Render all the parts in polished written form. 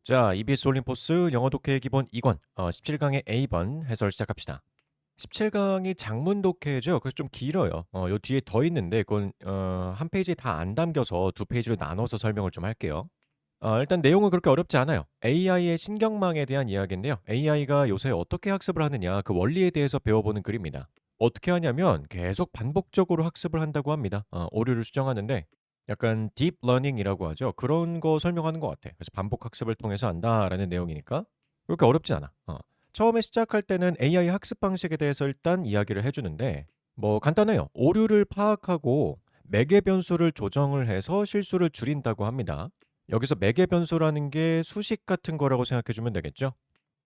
자, EBS 올림포스 영어 독해 기본 2권 17강의 A번 해설 시작합시다. 17강이 장문 독해죠. 그래서 좀 길어요. 요 뒤에 더 있는데 그건 한 페이지에 다 안 담겨서 두 페이지로 나눠서 설명을 좀 할게요. 일단 내용은 그렇게 어렵지 않아요. AI의 신경망에 대한 이야기인데요. AI가 요새 어떻게 학습을 하느냐 그 원리에 대해서 배워보는 글입니다. 어떻게 하냐면 계속 반복적으로 학습을 한다고 합니다. 오류를 수정하는데 약간 딥 러닝이라고 하죠. 그런 거 설명하는 것 같아. 그래서 반복 학습을 통해서 한다라는 내용이니까 그렇게 어렵진 않아. 처음에 시작할 때는 AI 학습 방식에 대해서 일단 이야기를 해주는데 뭐 간단해요. 오류를 파악하고 매개 변수를 조정을 해서 실수를 줄인다고 합니다. 여기서 매개 변수라는 게 수식 같은 거라고 생각해 주면 되겠죠?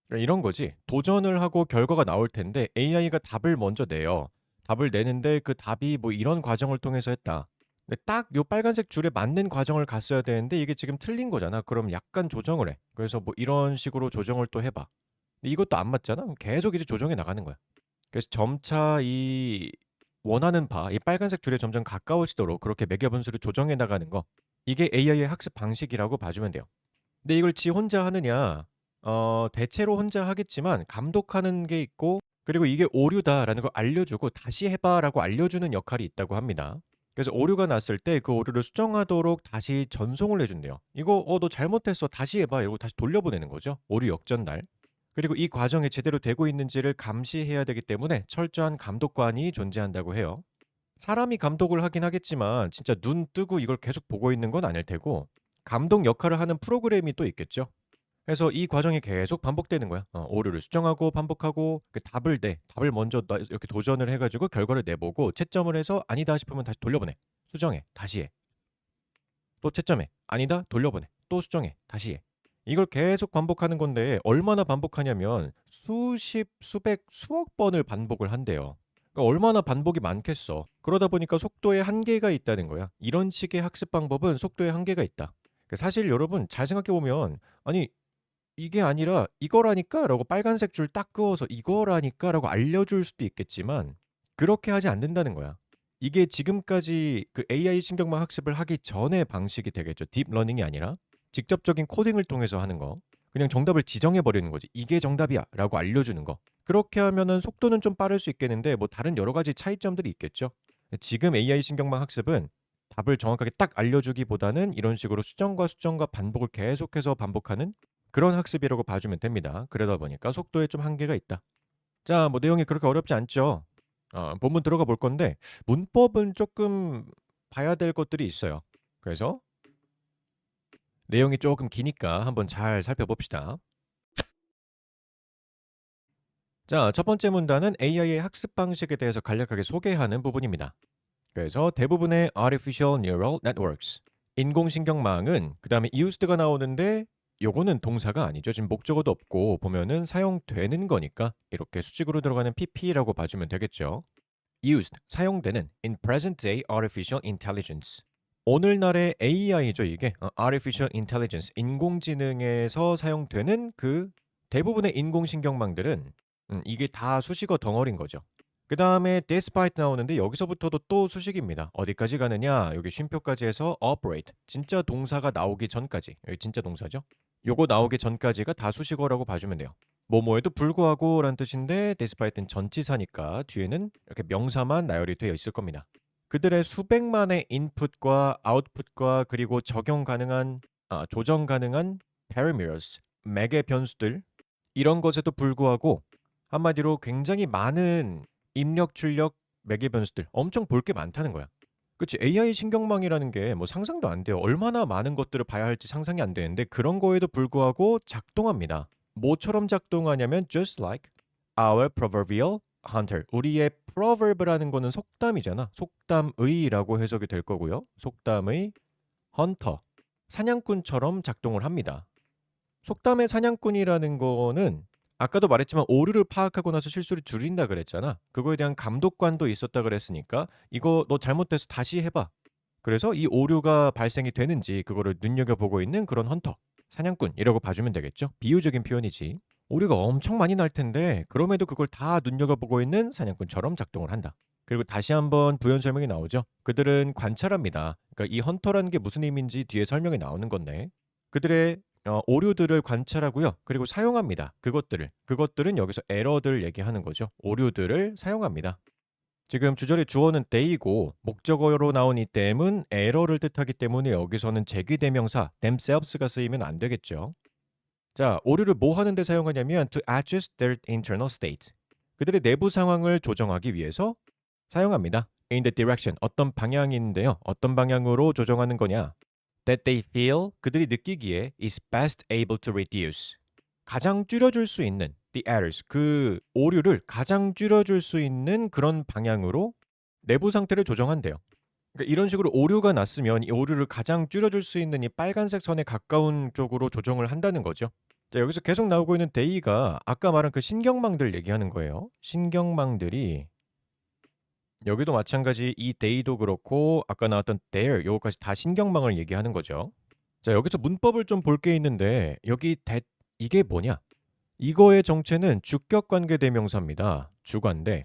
그러니까 이런 거지. 도전을 하고 결과가 나올 텐데 AI가 답을 먼저 내요. 답을 내는데 그 답이 뭐 이런 과정을 통해서 했다. 근데 딱 요 빨간색 줄에 맞는 과정을 갔어야 되는데 이게 지금 틀린 거잖아. 그럼 약간 조정을 해. 그래서 뭐 이런 식으로 조정을 또 해봐. 근데 이것도 안 맞잖아. 그럼 계속 이제 조정해 나가는 거야. 그래서 점차 이 원하는 바, 이 빨간색 줄에 점점 가까워지도록 그렇게 매개 변수를 조정해 나가는 거. 이게 AI의 학습 방식이라고 봐주면 돼요. 근데 이걸 지 혼자 하느냐? 대체로 혼자 하겠지만 감독하는 게 있고 그리고 이게 오류다라는 걸 알려주고 다시 해봐라고 알려주는 역할이 있다고 합니다. 그래서 오류가 났을 때 그 오류를 수정하도록 다시 전송을 해준대요. 이거 너 잘못했어 다시 해봐 이러고 다시 돌려보내는 거죠. 오류 역전달. 그리고 이 과정이 제대로 되고 있는지를 감시해야 되기 때문에 철저한 감독관이 존재한다고 해요. 사람이 감독을 하긴 하겠지만 진짜 눈 뜨고 이걸 계속 보고 있는 건 아닐 테고 감독 역할을 하는 프로그램이 또 있겠죠. 그래서 이 과정이 계속 반복되는 거야. 오류를 수정하고 반복하고 그 답을 먼저 이렇게 도전을 해가지고 결과를 내보고 채점을 해서 아니다 싶으면 다시 돌려보내. 수정해. 다시 해. 또 채점해. 아니다. 돌려보내. 또 수정해. 다시 해. 이걸 계속 반복하는 건데 얼마나 반복하냐면 수십, 수백, 수억 번을 반복을 한대요. 그러니까 얼마나 반복이 많겠어. 그러다 보니까 속도에 한계가 있다는 거야. 이런 식의 학습 방법은 속도에 한계가 있다. 그 사실 여러분 잘 생각해 보면 아니 이게 아니라 "이거라니까."라고 빨간색 줄 딱 그어서 "이거라니까."라고 알려줄 수도 있겠지만 그렇게 하지 않는다는 거야. 이게 지금까지 그 AI 신경망 학습을 하기 전의 방식이 되겠죠. 딥러닝이 아니라 직접적인 코딩을 통해서 하는 거. 그냥 정답을 지정해 버리는 거지. "이게 정답이야."라고 알려주는 거. 그렇게 하면은 속도는 좀 빠를 수 있겠는데 뭐 다른 여러 가지 차이점들이 있겠죠. 지금 AI 신경망 학습은 답을 정확하게 딱 알려주기보다는 이런 식으로 수정과 수정과 반복을 계속해서 반복하는 그런 학습이라고 봐주면 됩니다. 그러다 보니까 속도에 좀 한계가 있다. 자, 뭐 내용이 그렇게 어렵지 않죠. 본문 들어가 볼 건데 문법은 조금 봐야 될 것들이 있어요. 그래서 내용이 조금 기니까 한번 잘 살펴봅시다. 자, 첫 번째 문단은 AI의 학습 방식에 대해서 간략하게 소개하는 부분입니다. 그래서 대부분의 Artificial Neural Networks, 인공신경망은 그 다음에 used가 나오는데 요거는 동사가 아니죠. 지금 목적어도 없고 보면은 사용되는 거니까 이렇게 수직으로 들어가는 pp라고 봐주면 되겠죠. used, 사용되는 in present day artificial intelligence. 오늘날의 AI죠, 이게. artificial intelligence, 인공지능에서 사용되는 그 대부분의 인공신경망들은 이게 다 수식어 덩어리인 거죠. 그 다음에 despite 나오는데 여기서부터도 또 수식입니다. 어디까지 가느냐? 여기 쉼표까지 해서 operate, 진짜 동사가 나오기 전까지. 여기 진짜 동사죠. 요거 나오기 전까지가 다 수식어라고 봐주면 돼요. 뭐뭐에도 불구하고 라는 뜻인데 despite는 전치사니까 뒤에는 이렇게 명사만 나열이 되어 있을 겁니다. 그들의 수백만의 인풋과 아웃풋과 그리고 조정 가능한 parameters, 매개 변수들 이런 것에도 불구하고 한마디로 굉장히 많은 입력, 출력, 매개 변수들 엄청 볼 게 많다는 거야. 그치? AI 신경망이라는 게 뭐 상상도 안 돼요. 얼마나 많은 것들을 봐야 할지 상상이 안 되는데 그런 거에도 불구하고 작동합니다. 뭐처럼 작동하냐면 just like our proverbial hunter. 우리의 proverb라는 거는 속담이잖아. 속담의라고 해석이 될 거고요. 속담의 hunter. 사냥꾼처럼 작동을 합니다. 속담의 사냥꾼이라는 거는 아까도 말했지만 오류를 파악하고 나서 실수를 줄인다 그랬잖아. 그거에 대한 감독관도 있었다 그랬으니까 이거 너 잘못돼서 다시 해봐. 그래서 이 오류가 발생이 되는지 그거를 눈여겨보고 있는 그런 헌터, 사냥꾼이라고 봐주면 되겠죠. 비유적인 표현이지. 오류가 엄청 많이 날 텐데 그럼에도 그걸 다 눈여겨보고 있는 사냥꾼처럼 작동을 한다. 그리고 다시 한번 부연 설명이 나오죠. 그들은 관찰합니다. 그러니까 이 헌터라는 게 무슨 의미인지 뒤에 설명이 나오는 건데 그들의 오류들을 관찰하고요. 그리고 사용합니다. 그것들은 여기서 에러들 얘기하는 거죠. 오류들을 사용합니다. 지금 주절의 주어는 they고 목적어로 나온 이 them은 에러를 뜻하기 때문에 여기서는 제귀대명사 themselves가 쓰이면 안 되겠죠. 자, 오류를 뭐 하는데 사용하냐면 to adjust their internal state. 그들의 내부 상황을 조정하기 위해서 사용합니다. in the direction, 어떤 방향인데요. 어떤 방향으로 조정하는 거냐. that they feel, 그들이 느끼기에 is best able to reduce. 가장 줄여줄 수 있는 the errors, 그 오류를 가장 줄여줄 수 있는 그런 방향으로 내부 상태를 조정한대요. 그러니까 이런 식으로 오류가 났으면 이 오류를 가장 줄여줄 수 있는 이 빨간색 선에 가까운 쪽으로 조정을 한다는 거죠. 자, 여기서 계속 나오고 있는 데이가 아까 말한 그 신경망들 얘기하는 거예요. 신경망들이 여기도 마찬가지 이 데이도 그렇고 아까 나왔던 there 요거까지 다 신경망을 얘기하는 거죠. 자, 여기서 문법을 좀 볼 게 있는데 여기 that 이게 뭐냐? 이거의 정체는 주격 관계 대명사입니다. 주관데.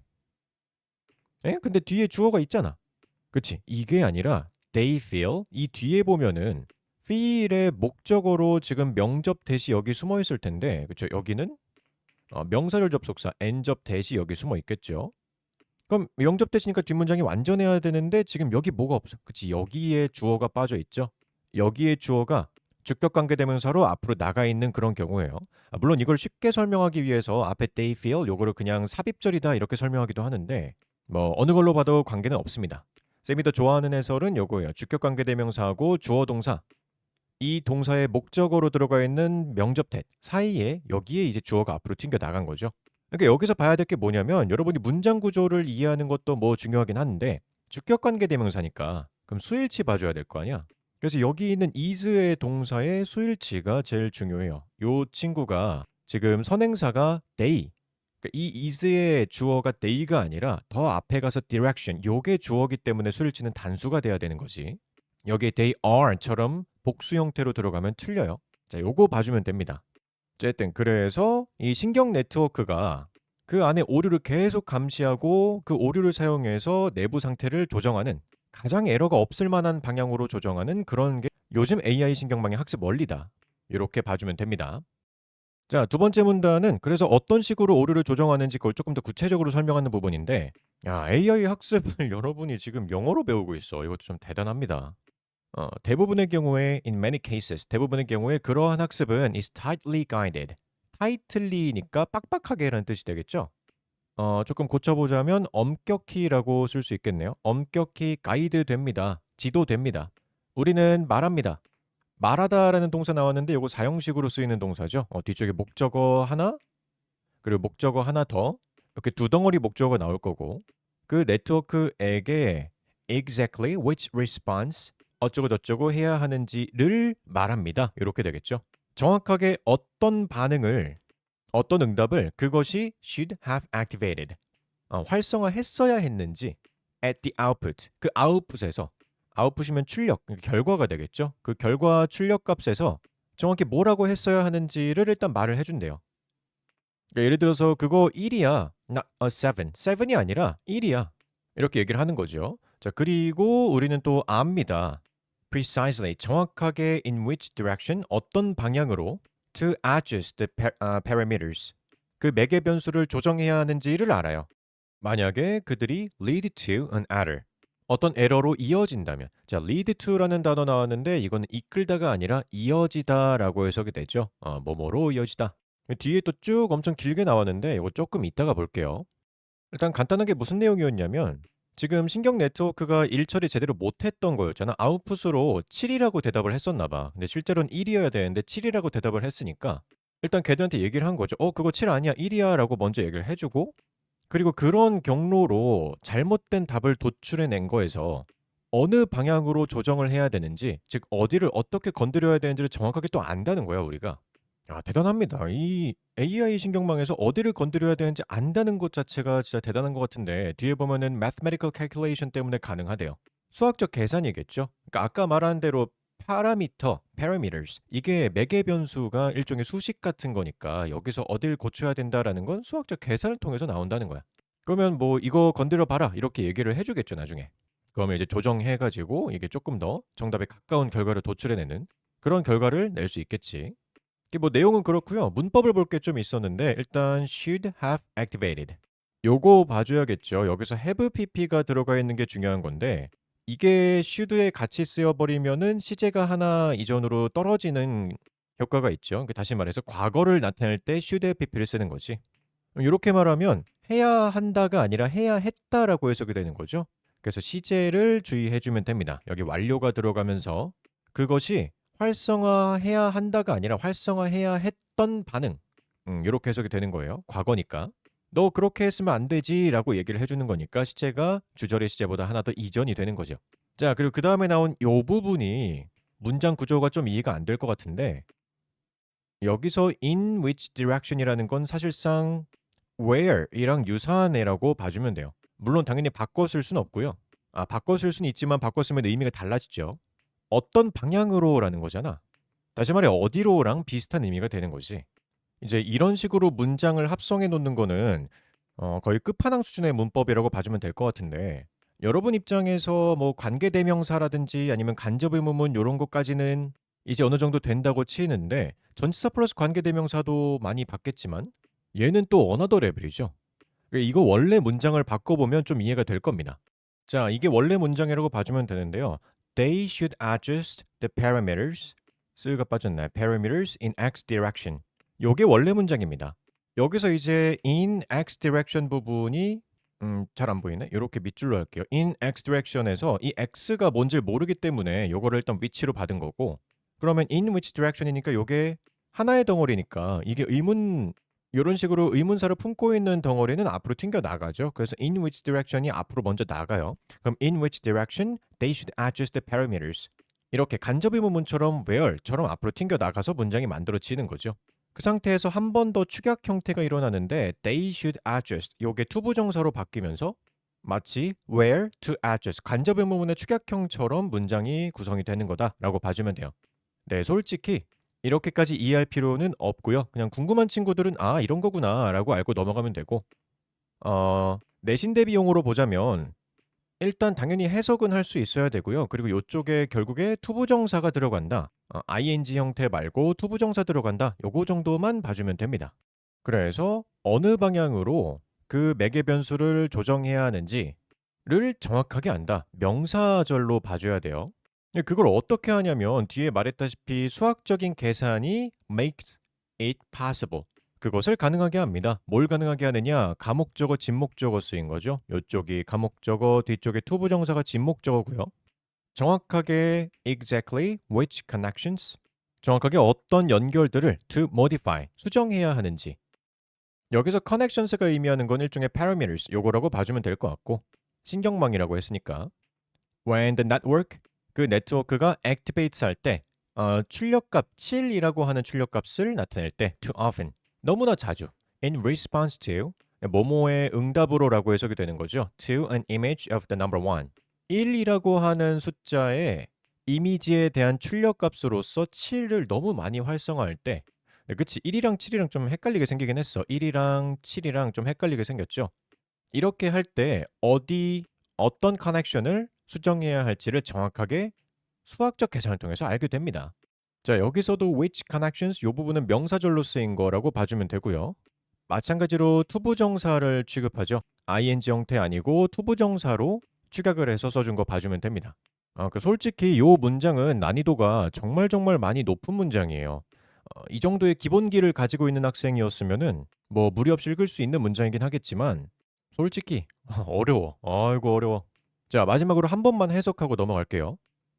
근데 뒤에 주어가 있잖아. 그치? 이게 아니라 they feel 이 뒤에 보면은 feel의 목적어로 지금 명접 대시 여기 숨어 있을 텐데 그쵸? 여기는 명사절 접속사 n접 대시 여기 숨어 있겠죠. 그럼 명접 대시니까 뒷문장이 완전해야 되는데 지금 여기 뭐가 없어. 그치? 여기에 주어가 빠져 있죠. 여기에 주어가 주격 관계 대명사로 앞으로 나가 있는 그런 경우예요. 물론 이걸 쉽게 설명하기 위해서 앞에 they feel 요거를 그냥 삽입절이다 이렇게 설명하기도 하는데 뭐 어느 걸로 봐도 관계는 없습니다. 쌤이 더 좋아하는 해설은 요거예요. 주격 관계 대명사하고 주어 동사 이 동사의 목적어로 들어가 있는 명접 that 사이에 여기에 이제 주어가 앞으로 튕겨 나간 거죠. 그러니까 여기서 봐야 될 게 뭐냐면 여러분이 문장 구조를 이해하는 것도 뭐 중요하긴 한데 주격 관계 대명사니까 그럼 수일치 봐줘야 될 거 아니야. 그래서 여기 있는 is의 동사의 수일치가 제일 중요해요. 요 친구가 지금 선행사가 they. 그러니까 이 is의 주어가 they가 아니라 더 앞에 가서 direction. 요게 주어기 때문에 수일치는 단수가 돼야 되는 거지. 여기에 they are처럼 복수 형태로 들어가면 틀려요. 자, 요거 봐주면 됩니다. 어쨌든 그래서 이 신경 네트워크가 그 안에 오류를 계속 감시하고 그 오류를 사용해서 내부 상태를 조정하는 가장 에러가 없을 만한 방향으로 조정하는 그런 게 요즘 AI 신경망의 학습 원리다. 이렇게 봐주면 됩니다. 자, 두 번째 문단은 그래서 어떤 식으로 오류를 조정하는지 그걸 조금 더 구체적으로 설명하는 부분인데 야, AI 학습을 여러분이 지금 영어로 배우고 있어. 이것도 좀 대단합니다. 대부분의 경우에 in many cases 대부분의 경우에 그러한 학습은 is tightly guided. tightly니까 빡빡하게라는 뜻이 되겠죠. 조금 고쳐보자면 엄격히라고 쓸 수 있겠네요. 엄격히 가이드 됩니다. 지도됩니다. 우리는 말합니다. 말하다라는 동사 나왔는데 이거 사형식으로 쓰이는 동사죠. 뒤쪽에 목적어 하나 그리고 목적어 하나 더 이렇게 두 덩어리 목적어가 나올 거고 그 네트워크에게 exactly which response 어쩌고 저쩌고 해야 하는지를 말합니다. 이렇게 되겠죠. 정확하게 어떤 반응을 어떤 응답을 그것이 should have activated 활성화했어야 했는지 at the output 그 아웃풋에서 아웃풋이면 출력 결과가 되겠죠. 그 결과 출력 값에서 정확히 뭐라고 했어야 하는지를 일단 말을 해준대요. 그러니까 예를 들어서 그거 1이야 not a 7 7이 아니라 1이야 이렇게 얘기를 하는 거죠. 자, 그리고 우리는 또 압니다. precisely 정확하게 in which direction 어떤 방향으로 to adjust the parameters 그 매개 변수를 조정해야 하는지를 알아요. 만약에 그들이 lead to an error 어떤 에러로 이어진다면 자 lead to라는 단어 나왔는데 이거는 이끌다가 아니라 이어지다라고 해석이 되죠. 뭐뭐로 이어지다. 뒤에 또 쭉 엄청 길게 나왔는데 이거 조금 이따가 볼게요. 일단 간단하게 무슨 내용이었냐면 지금 신경 네트워크가 일 처리 제대로 못했던 거였잖아. 아웃풋으로 7이라고 대답을 했었나 봐. 근데 실제로는 1이어야 되는데 7이라고 대답을 했으니까 일단 걔들한테 얘기를 한 거죠. 그거 7 아니야 1이야 라고 먼저 얘기를 해주고 그리고 그런 경로로 잘못된 답을 도출해낸 거에서 어느 방향으로 조정을 해야 되는지 즉 어디를 어떻게 건드려야 되는지를 정확하게 또 안다는 거야 우리가. 대단합니다. 이 AI 신경망에서 어디를 건드려야 되는지 안다는 것 자체가 진짜 대단한 것 같은데 뒤에 보면은 mathematical calculation 때문에 가능하대요. 수학적 계산이겠죠. 그러니까 아까 말한 대로 parameters 이게 매개 변수가 일종의 수식 같은 거니까 여기서 어딜 고쳐야 된다라는 건 수학적 계산을 통해서 나온다는 거야. 그러면 뭐 이거 건드려 봐라 이렇게 얘기를 해주겠죠 나중에. 그러면 이제 조정해가지고 이게 조금 더 정답에 가까운 결과를 도출해내는 그런 결과를 낼 수 있겠지. 이게 뭐 내용은 그렇고요. 문법을 볼 게 좀 있었는데 일단 should have activated. 요거 봐줘야겠죠. 여기서 have pp가 들어가 있는 게 중요한 건데 이게 should에 같이 쓰여버리면은 시제가 하나 이전으로 떨어지는 효과가 있죠. 그러니까 다시 말해서 과거를 나타낼 때 should have pp를 쓰는 거지. 이렇게 말하면 해야 한다가 아니라 해야 했다라고 해석이 되는 거죠. 그래서 시제를 주의해 주면 됩니다. 여기 완료가 들어가면서 그것이 활성화해야 한다가 아니라 활성화해야 했던 반응. 요렇게 해석이 되는 거예요. 과거니까. 너 그렇게 했으면 안 되지라고 얘기를 해주는 거니까 시제가 주절의 시제보다 하나 더 이전이 되는 거죠. 자, 그리고 그 다음에 나온 요 부분이 문장 구조가 좀 이해가 안 될 것 같은데 여기서 in which direction이라는 건 사실상 where이랑 유사한 애라고 봐주면 돼요. 물론 당연히 바꿔 쓸 수는 없고요. 바꿔 쓸 수는 있지만 바꿔 쓰면 의미가 달라지죠. 어떤 방향으로라는 거잖아. 다시 말해 어디로랑 비슷한 의미가 되는 거지. 이제 이런 식으로 문장을 합성해 놓는 거는 거의 끝판왕 수준의 문법이라고 봐주면 될 것 같은데 여러분 입장에서 뭐 관계대명사라든지 아니면 간접의문문 요런 것까지는 이제 어느 정도 된다고 치는데 전치사 플러스 관계대명사도 많이 봤겠지만 얘는 또 어나더 레벨이죠. 이거 원래 문장을 바꿔보면 좀 이해가 될 겁니다. 자, 이게 원래 문장이라고 봐주면 되는데요. They should adjust the parameters. 쓰가 빠졌나요? Parameters in x direction. 요게 원래 문장입니다. 여기서 이제 in x direction 부분이 잘 안 보이네. 요렇게 밑줄로 할게요. in x direction에서 이 x가 뭔지 모르기 때문에 요거를 일단 위치로 받은 거고 그러면 in which direction이니까 요게 하나의 덩어리니까 이게 의문 요런 식으로 의문사를 품고 있는 덩어리는 앞으로 튕겨 나가죠. 그래서 in which direction이 앞으로 먼저 나가요. 그럼 in which direction they should adjust the parameters. 이렇게 간접 의문문처럼 where처럼 앞으로 튕겨 나가서 문장이 만들어지는 거죠. 그 상태에서 한 번 더 축약 형태가 일어나는데 they should adjust 요게 투부정사로 바뀌면서 마치 where to adjust 간접 의문문의 축약형처럼 문장이 구성이 되는 거다라고 봐주면 돼요. 네, 솔직히 이렇게까지 이해할 필요는 없고요. 그냥 궁금한 친구들은 이런 거구나라고 알고 넘어가면 되고 내신 대비용으로 보자면 일단 당연히 해석은 할 수 있어야 되고요. 그리고 요쪽에 결국에 투부정사가 들어간다. ing 형태 말고 투부정사 들어간다. 요거 정도만 봐주면 됩니다. 그래서 어느 방향으로 그 매개 변수를 조정해야 하는지를 정확하게 안다. 명사절로 봐줘야 돼요. 그걸 어떻게 하냐면 뒤에 말했다시피 수학적인 계산이 makes it possible. 그것을 가능하게 합니다. 뭘 가능하게 하느냐? 가목적어, 진목적어 쓰인 거죠. 이쪽이 가목적어, 뒤쪽에 투부정사가 진목적어고요. 정확하게 exactly which connections? 정확하게 어떤 연결들을 to modify, 수정해야 하는지. 여기서 connections가 의미하는 건 일종의 parameters, 요거라고 봐주면 될 것 같고 신경망이라고 했으니까 when the network, 그 네트워크가 activates 할 때 출력값 7이라고 하는 출력값을 나타낼 때 too often, 너무나 자주 in response to, 뭐뭐의 응답으로라고 해석이 되는 거죠. to an image of the number 1, 1이라고 하는 숫자의 이미지에 대한 출력값으로서 7을 너무 많이 활성화할 때 그치 1이랑 7이랑 좀 헷갈리게 생기긴 했어. 1이랑 7이랑 좀 헷갈리게 생겼죠. 이렇게 할 때 어떤 커넥션을 수정해야 할지를 정확하게 수학적 계산을 통해서 알게 됩니다. 자, 여기서도 which connections 이 부분은 명사절로 쓰인 거라고 봐주면 되고요. 마찬가지로 투부정사를 취급하죠. ing 형태 아니고 투부정사로 축약을 해서 써준 거 봐주면 됩니다. 솔직히 이 문장은 난이도가 정말 많이 높은 문장이에요. 이 정도의 기본기를 가지고 있는 학생이었으면은 뭐 무리 없이 읽을 수 있는 문장이긴 하겠지만 솔직히 어려워. 아이고 어려워. 자, 마지막으로 한 번만 해석하고 넘어갈게요.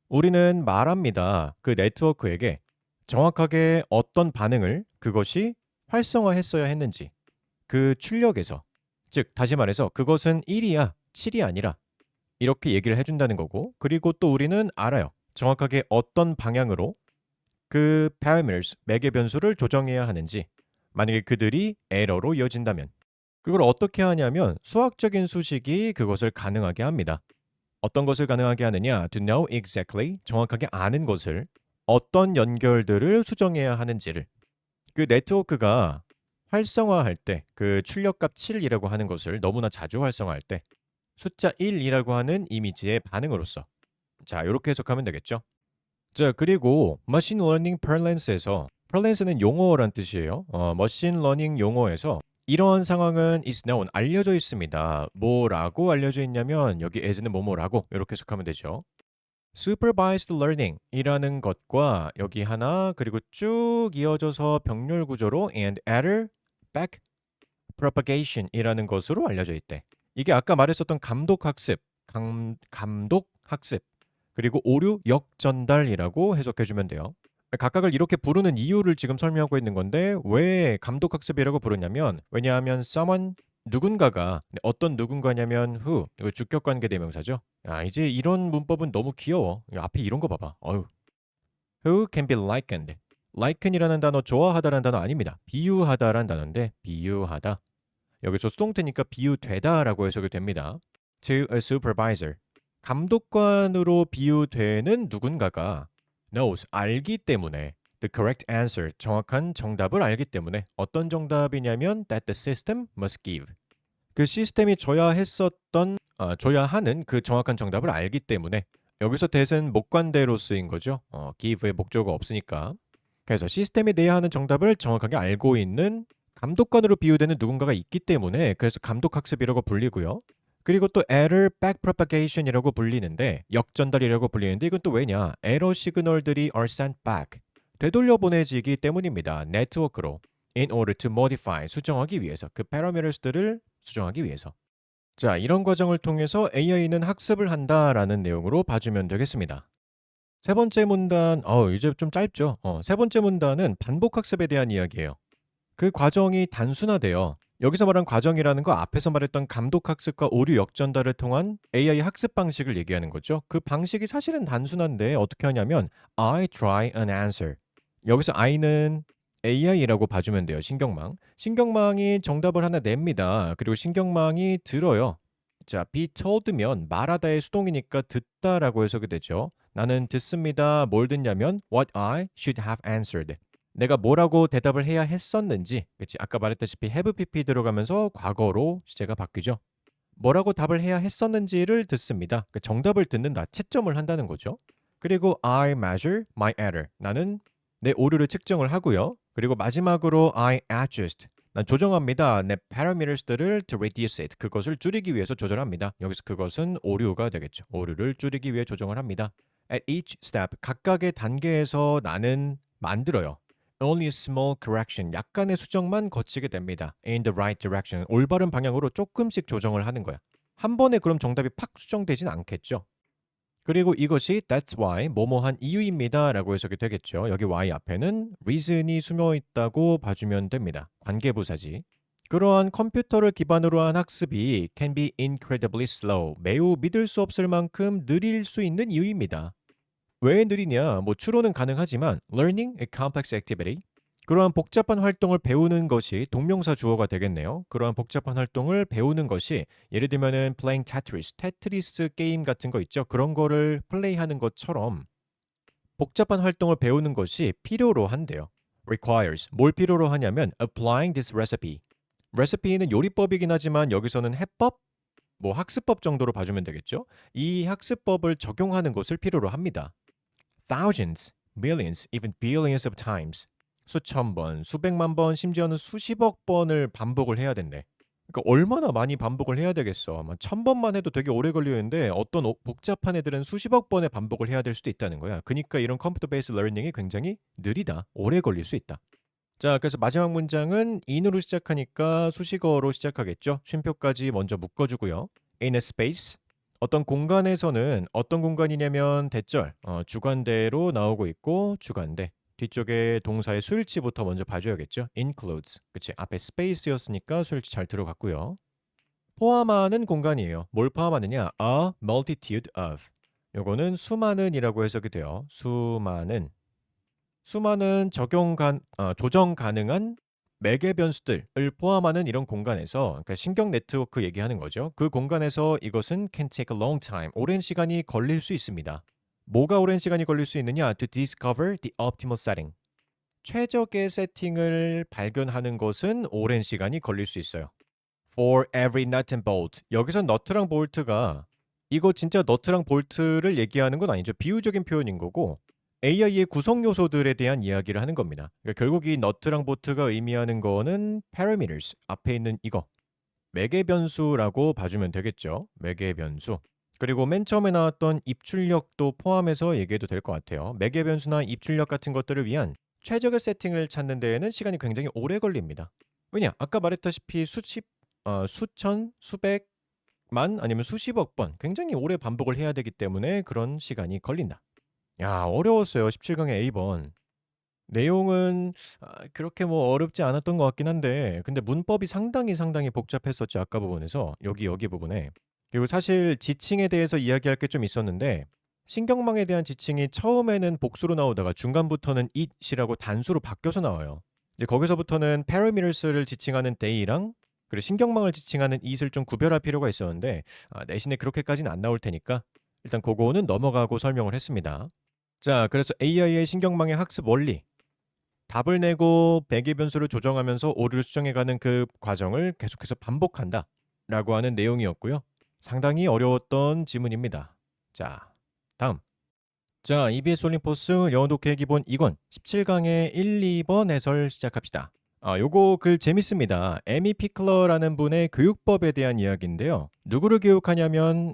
우리는 말합니다. 그 네트워크에게 정확하게 어떤 반응을 그것이 활성화했어야 했는지 그 출력에서, 즉 다시 말해서 그것은 1이야 7이 아니라 이렇게 얘기를 해준다는 거고, 그리고 또 우리는 알아요. 정확하게 어떤 방향으로 그 parameters 매개 변수를 조정해야 하는지, 만약에 그들이 에러로 이어진다면 그걸 어떻게 하냐면 수학적인 수식이 그것을 가능하게 합니다. 어떤 것을 가능하게 하느냐? To know exactly, 정확하게 아는 것을, 어떤 연결들을 수정해야 하는지를. 그 네트워크가 활성화할 때, 그 출력값 7이라고 하는 것을 너무나 자주 활성화할 때 숫자 1이라고 하는 이미지의 반응으로서. 자, 이렇게 해석하면 되겠죠. 자, 그리고 머신 러닝 parlance에서 프리랜서는 용어란 뜻이에요. 머신 러닝 용어에서 이러한 상황은 is known, 알려져 있습니다. 뭐라고 알려져 있냐면 여기 as는 뭐뭐라고 이렇게 해석하면 되죠. supervised learning이라는 것과 여기 하나 그리고 쭉 이어져서 병렬 구조로 and adder, back propagation이라는 것으로 알려져 있대. 이게 아까 말했었던 감독 학습, 감독 학습 그리고 오류 역전달이라고 해석해 주면 돼요. 각각을 이렇게 부르는 이유를 지금 설명하고 있는 건데 왜 감독 학습이라고 부르냐면 왜냐하면 someone 누군가가 어떤 누군가냐면 who 이거 주격 관계 대명사죠. 아 이제 이런 문법은 너무 귀여워. 앞에 이런 거 봐봐. 어휴. Who can be likened. liken이라는 단어 좋아하다라는 단어 아닙니다. 비유하다라는 단어인데 비유하다. 여기서 수동태니까 비유되다라고 해석이 됩니다. To a supervisor. 감독관으로 비유되는 누군가가 knows 알기 때문에 the correct answer 정확한 정답을 알기 때문에 어떤 정답이냐면 that the system must give. 그 시스템이 줘야 하는 그 정확한 정답을 알기 때문에 여기서 that은 목관대로 쓰인 거죠. give의 목적어가 없으니까. 그래서 시스템이 내야 하는 정답을 정확하게 알고 있는 감독관으로 비유되는 누군가가 있기 때문에 그래서 감독학습이라고 불리고요. 그리고 또 error backpropagation이라고 불리는데 역전달이라고 불리는데 이건 또 왜냐? 에러 시그널들이 are sent back. 되돌려 보내지기 때문입니다. 네트워크로 in order to modify 수정하기 위해서 그 parameters들을 수정하기 위해서. 자, 이런 과정을 통해서 AI는 학습을 한다라는 내용으로 봐주면 되겠습니다. 세 번째 문단, 이제 좀 짧죠? 세 번째 문단은 반복 학습에 대한 이야기예요. 그 과정이 단순화돼요. 여기서 말한 과정이라는 거 앞에서 말했던 감독 학습과 오류 역전달을 통한 AI 학습 방식을 얘기하는 거죠. 그 방식이 사실은 단순한데 어떻게 하냐면 I try an answer. 여기서 I는 AI라고 봐주면 돼요. 신경망. 신경망이 정답을 하나 냅니다. 그리고 신경망이 들어요. 자, be told면 말하다의 수동이니까 듣다라고 해석이 되죠. 나는 듣습니다. 뭘 듣냐면 what I should have answered. 내가 뭐라고 대답을 해야 했었는지. 그치? 아까 말했다시피 have pp 들어가면서 과거로 시제가 바뀌죠. 뭐라고 답을 해야 했었는지를 듣습니다. 그 정답을 듣는다. 채점을 한다는 거죠. 그리고 I measure my error. 나는 내 오류를 측정을 하고요. 그리고 마지막으로 I adjust. 난 조정합니다. 내 parameters들을 to reduce it. 그것을 줄이기 위해서 조절합니다. 여기서 그것은 오류가 되겠죠. 오류를 줄이기 위해 조정을 합니다. At each step, 각각의 단계에서 나는 만들어요. Only a small correction, 약간의 수정만 거치게 됩니다. In the right direction, 올바른 방향으로 조금씩 조정을 하는 거야. 한 번에 그럼 정답이 팍 수정되진 않겠죠. 그리고 이것이 that's why, 뭐뭐한 이유입니다 라고 해석이 되겠죠. 여기 why 앞에는 reason이 숨어 있다고 봐주면 됩니다. 관계부사지. 그러한 컴퓨터를 기반으로 한 학습이 can be incredibly slow, 매우 믿을 수 없을 만큼 느릴 수 있는 이유입니다. 왜 느리냐? 추론은 가능하지만 learning a complex activity, 그러한 복잡한 활동을 배우는 것이 동명사 주어가 되겠네요. 그러한 복잡한 활동을 배우는 것이 예를 들면은 playing Tetris, 테트리스 게임 같은 거 있죠. 그런 거를 플레이하는 것처럼 복잡한 활동을 배우는 것이 필요로 한대요. requires, 뭘 필요로 하냐면 applying this recipe. recipe는 요리법이긴 하지만 여기서는 해법, 학습법 정도로 봐주면 되겠죠. 이 학습법을 적용하는 것을 필요로 합니다. Thousands, millions, even billions of times. 수천 번, 수백만 번, 심지어는 수십억 번을 반복을 해야 된대. 그러니까 얼마나 많이 반복을 해야 되겠어. 아마 1000번만 해도 되게 오래 걸리는데 어떤 복잡한 애들은 수십억 번의 반복을 해야 될 수도 있다는 거야. 그러니까 이런 컴퓨터 베이스 러닝이 굉장히 느리다. 오래 걸릴 수 있다. 자, 그래서 마지막 문장은 in으로 시작하니까 수식어로 시작하겠죠. 쉼표까지 먼저 묶어주고요. In a space, 어떤 공간에서는 어떤 공간이냐면 대절, 주관대로 나오고 있고 주관대. 뒤쪽에 동사의 수일치부터 먼저 봐줘야겠죠. includes, 그치? 앞에 space였으니까 수일치 잘 들어갔고요. 포함하는 공간이에요. 뭘 포함하느냐? A multitude of. 요거는 수많은이라고 해석이 돼요. 수많은 조정 가능한 매개 변수들을 포함하는 이런 공간에서, 그러니까 신경 네트워크 얘기하는 거죠. 그 공간에서 이것은 can take a long time, 오랜 시간이 걸릴 수 있습니다. 뭐가 오랜 시간이 걸릴 수 있느냐? To discover the optimal setting. 최적의 세팅을 발견하는 것은 오랜 시간이 걸릴 수 있어요. For every nut and bolt. 여기서 너트랑 볼트가 이거 진짜 너트랑 볼트를 얘기하는 건 아니죠. 비유적인 표현인 거고 AI의 구성 요소들에 대한 이야기를 하는 겁니다. 그러니까 결국 이 너트랑 보트가 의미하는 거는 parameters 앞에 있는 이거 매개 변수라고 봐주면 되겠죠. 매개 변수. 그리고 맨 처음에 나왔던 입출력도 포함해서 얘기해도 될 것 같아요. 매개 변수나 입출력 같은 것들을 위한 최적의 세팅을 찾는 데에는 시간이 굉장히 오래 걸립니다. 왜냐? 아까 말했다시피 수천, 수백만 아니면 수십억 번 굉장히 오래 반복을 해야 되기 때문에 그런 시간이 걸린다. 야, 어려웠어요. 17강의 A번. 내용은 그렇게 뭐 어렵지 않았던 것 같긴 한데 근데 문법이 상당히 복잡했었죠. 아까 부분에서. 여기 부분에. 그리고 사실 지칭에 대해서 이야기할 게 좀 있었는데 신경망에 대한 지칭이 처음에는 복수로 나오다가 중간부터는 it이라고 단수로 바뀌어서 나와요. 이제 거기서부터는 parameters를 지칭하는 day랑 그리고 신경망을 지칭하는 it을 좀 구별할 필요가 있었는데 내신에 그렇게까지는 안 나올 테니까 일단 그거는 넘어가고 설명을 했습니다. 자, 그래서 AI의 신경망의 학습 원리 답을 내고 배기 변수를 조정하면서 오류를 수정해가는 그 과정을 계속해서 반복한다 라고 하는 내용이었고요. 상당히 어려웠던 지문입니다. 자, 다음. 자, EBS 올림포스 영어 독해 기본 2권 17강의 1, 2번 해설 시작합시다. 요거 글 재밌습니다. 에미 피클러라는 분의 교육법에 대한 이야기인데요. 누구를 교육하냐면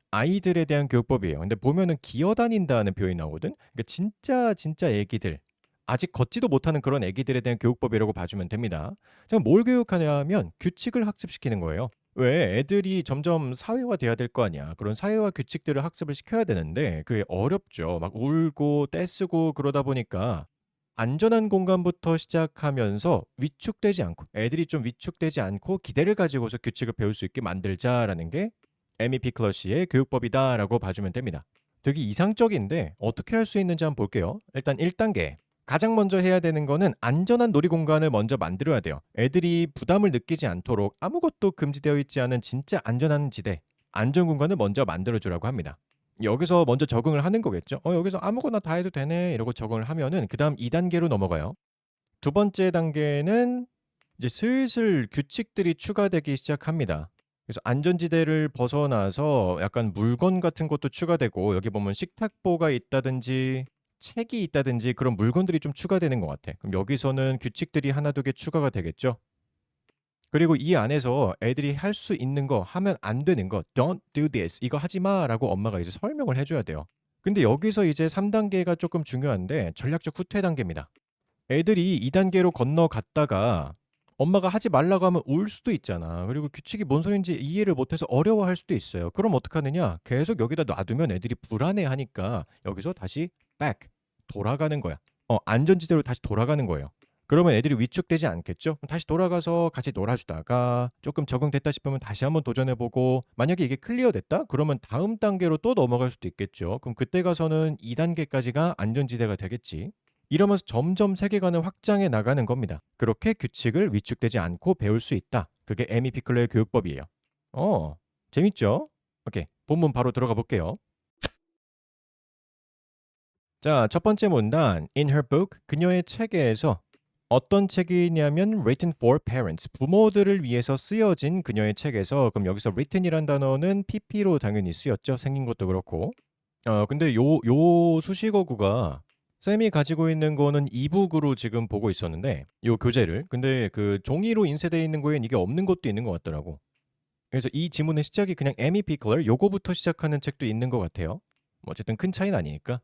아이들에 대한 교육법이에요. 근데 보면은 기어다닌다는 표현이 나오거든. 그러니까 진짜 애기들. 아직 걷지도 못하는 그런 애기들에 대한 교육법이라고 봐주면 됩니다. 그럼 뭘 교육하냐면 규칙을 학습시키는 거예요. 왜 애들이 점점 사회화돼야 될 거 아니야. 그런 사회화 규칙들을 학습을 시켜야 되는데 그게 어렵죠. 막 울고 떼쓰고 그러다 보니까 안전한 공간부터 시작하면서 위축되지 않고 애들이 좀 위축되지 않고 기대를 가지고서 규칙을 배울 수 있게 만들자라는 게 에미 피클러시의 교육법이다라고 봐주면 됩니다. 되게 이상적인데 어떻게 할 수 있는지 한번 볼게요. 일단 1단계 가장 먼저 해야 되는 거는 안전한 놀이공간을 먼저 만들어야 돼요. 애들이 부담을 느끼지 않도록 아무것도 금지되어 있지 않은 진짜 안전한 지대, 안전공간을 먼저 만들어주라고 합니다. 여기서 먼저 적응을 하는 거겠죠. 여기서 아무거나 다 해도 되네 이러고 적응을 하면은 그 다음 2단계로 넘어가요. 두 번째 단계는 이제 슬슬 규칙들이 추가되기 시작합니다. 그래서 안전지대를 벗어나서 약간 물건 같은 것도 추가되고 여기 보면 식탁보가 있다든지 책이 있다든지 그런 물건들이 좀 추가되는 것 같아. 그럼 여기서는 규칙들이 하나 두 개 추가가 되겠죠. 그리고 이 안에서 애들이 할 수 있는 거, 하면 안 되는 거, don't do this, 이거 하지 마라고 엄마가 이제 설명을 해줘야 돼요. 근데 여기서 이제 3단계가 조금 중요한데 전략적 후퇴 단계입니다. 애들이 2단계로 건너갔다가 엄마가 하지 말라고 하면 울 수도 있잖아. 그리고 규칙이 뭔 소린지 이해를 못해서 어려워할 수도 있어요. 그럼 어떡하느냐? 계속 여기다 놔두면 애들이 불안해하니까 여기서 다시 back, 돌아가는 거야. 안전지대로 다시 돌아가는 거예요. 그러면 애들이 위축되지 않겠죠? 다시 돌아가서 같이 놀아주다가 조금 적응됐다 싶으면 다시 한번 도전해보고 만약에 이게 클리어됐다? 그러면 다음 단계로 또 넘어갈 수도 있겠죠. 그럼 그때 가서는 2단계까지가 안전지대가 되겠지. 이러면서 점점 세계관을 확장해 나가는 겁니다. 그렇게 규칙을 위축되지 않고 배울 수 있다. 그게 에미 피클러의 교육법이에요. 재밌죠? 오케이, 본문 바로 들어가 볼게요. 자, 첫 번째 문단 In her book, 그녀의 책에서 어떤 책이냐면 Written for Parents, 부모들을 위해서 쓰여진 그녀의 책에서 그럼 여기서 written이란 단어는 PP로 당연히 쓰였죠. 생긴 것도 그렇고. 근데 요 수식어구가 쌤이 가지고 있는 거는 이북으로 지금 보고 있었는데 요 교재를 근데 그 종이로 인쇄되어 있는 거엔 이게 없는 것도 있는 것 같더라고. 그래서 이 지문의 시작이 그냥 에미 피클러 요거부터 시작하는 책도 있는 것 같아요. 뭐 어쨌든 큰 차이는 아니니까.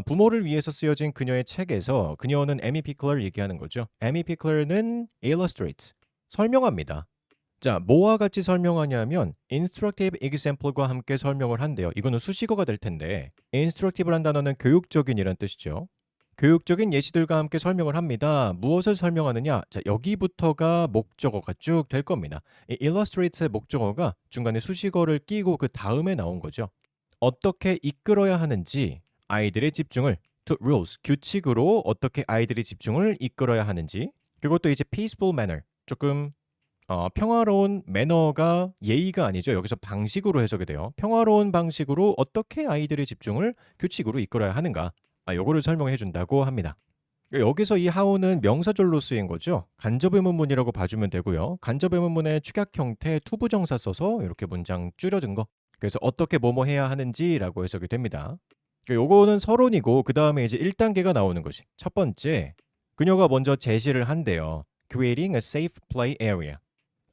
부모를 위해서 쓰여진 그녀의 책에서 그녀는 에미 피클러를 얘기하는 거죠. 에미 피클러는 illustrates, 설명합니다. 자, 뭐와 같이 설명하냐면 instructive example과 함께 설명을 한대요. 이거는 수식어가 될 텐데 instructive란 단어는 교육적인이란 뜻이죠. 교육적인 예시들과 함께 설명을 합니다. 무엇을 설명하느냐? 자, 여기부터가 목적어가 쭉 될 겁니다. 이 illustrates의 목적어가 중간에 수식어를 끼고 그 다음에 나온 거죠. 어떻게 이끌어야 하는지 아이들의 집중을 to rules, 규칙으로 어떻게 아이들의 집중을 이끌어야 하는지 그것도 이제 peaceful manner, 조금 평화로운 매너가 예의가 아니죠. 여기서 방식으로 해석이 돼요. 평화로운 방식으로 어떻게 아이들의 집중을 규칙으로 이끌어야 하는가. 요거를 설명해 준다고 합니다. 여기서 이 how는 명사절로 쓰인 거죠. 간접의문문이라고 봐주면 되고요. 간접의문문의 축약 형태 투부정사 써서 이렇게 문장 줄여준 거. 그래서 어떻게 뭐뭐 해야 하는지라고 해석이 됩니다. 요거는 서론이고 그다음에 이제 1단계가 나오는 거지. 첫 번째, 그녀가 먼저 제시를 한대요. Creating a safe play area.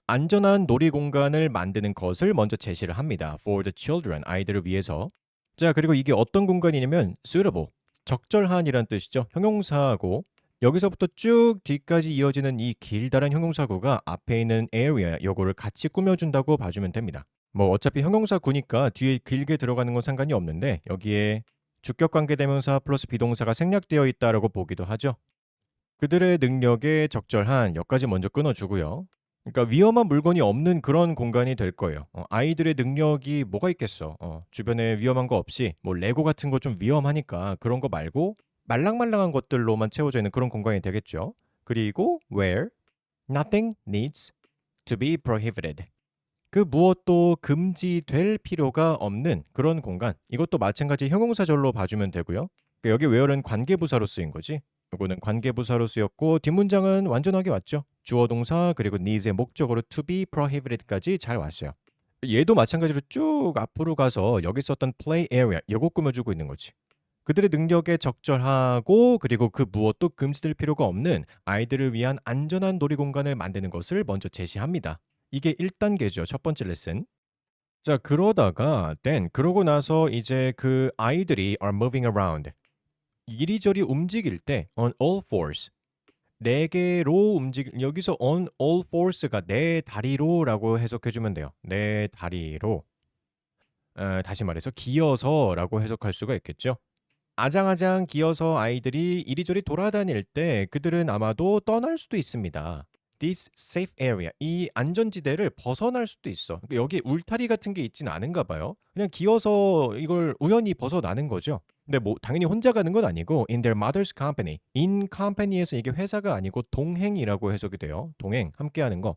안전한 놀이 공간을 만드는 것을 먼저 제시를 합니다. For the children, 아이들을 위해서. 자, 그리고 이게 어떤 공간이냐면 suitable, 적절한이란 뜻이죠. 형용사고 여기서부터 쭉 뒤까지 이어지는 이 길다란 형용사구가 앞에 있는 area 요거를 같이 꾸며준다고 봐주면 됩니다. 뭐 어차피 형용사구니까 뒤에 길게 들어가는 건 상관이 없는데 여기에 주격관계대명사 플러스 비동사가 생략되어 있다라고 보기도 하죠. 그들의 능력에 적절한 여기까지 먼저 끊어주고요. 그러니까 위험한 물건이 없는 그런 공간이 될 거예요. 아이들의 능력이 뭐가 있겠어. 주변에 위험한 거 없이 뭐 레고 같은 거 좀 위험하니까 그런 거 말고 말랑말랑한 것들로만 채워져 있는 그런 공간이 되겠죠. 그리고 where nothing needs to be prohibited. 그 무엇도 금지될 필요가 없는 그런 공간. 이것도 마찬가지 형용사절로 봐주면 되고요. 그러니까 여기 where는 관계부사로 쓰인 거지. 요거는 관계부사로 쓰였고 뒷문장은 완전하게 왔죠. 주어 동사 그리고 needs의 목적어로 to be prohibited까지 잘 왔어요. 얘도 마찬가지로 쭉 앞으로 가서 여기 썼던 play area 요거 꾸며주고 있는 거지. 그들의 능력에 적절하고 그리고 그 무엇도 금지될 필요가 없는 아이들을 위한 안전한 놀이 공간을 만드는 것을 먼저 제시합니다. 이게 1단계죠. 첫 번째 레슨. 자, 그러다가 그러고 나서 이제 그 아이들이 are moving around. 이리저리 움직일 때 on all fours. 네 개로 여기서 on all fours가 네 다리로라고 해석해 주면 돼요. 네 다리로. 다시 말해서 기어서라고 해석할 수가 있겠죠. 아장아장 기어서 아이들이 이리저리 돌아다닐 때 그들은 아마도 떠날 수도 있습니다. This safe area, 이 안전지대를 벗어날 수도 있어. 그러니까 여기 울타리 같은 게 있진 않은가 봐요. 그냥 기어서 이걸 우연히 벗어나는 거죠. 근데 뭐 당연히 혼자 가는 건 아니고 in their mother's company, in company에서 이게 회사가 아니고 동행이라고 해석이 돼요. 동행, 함께하는 거.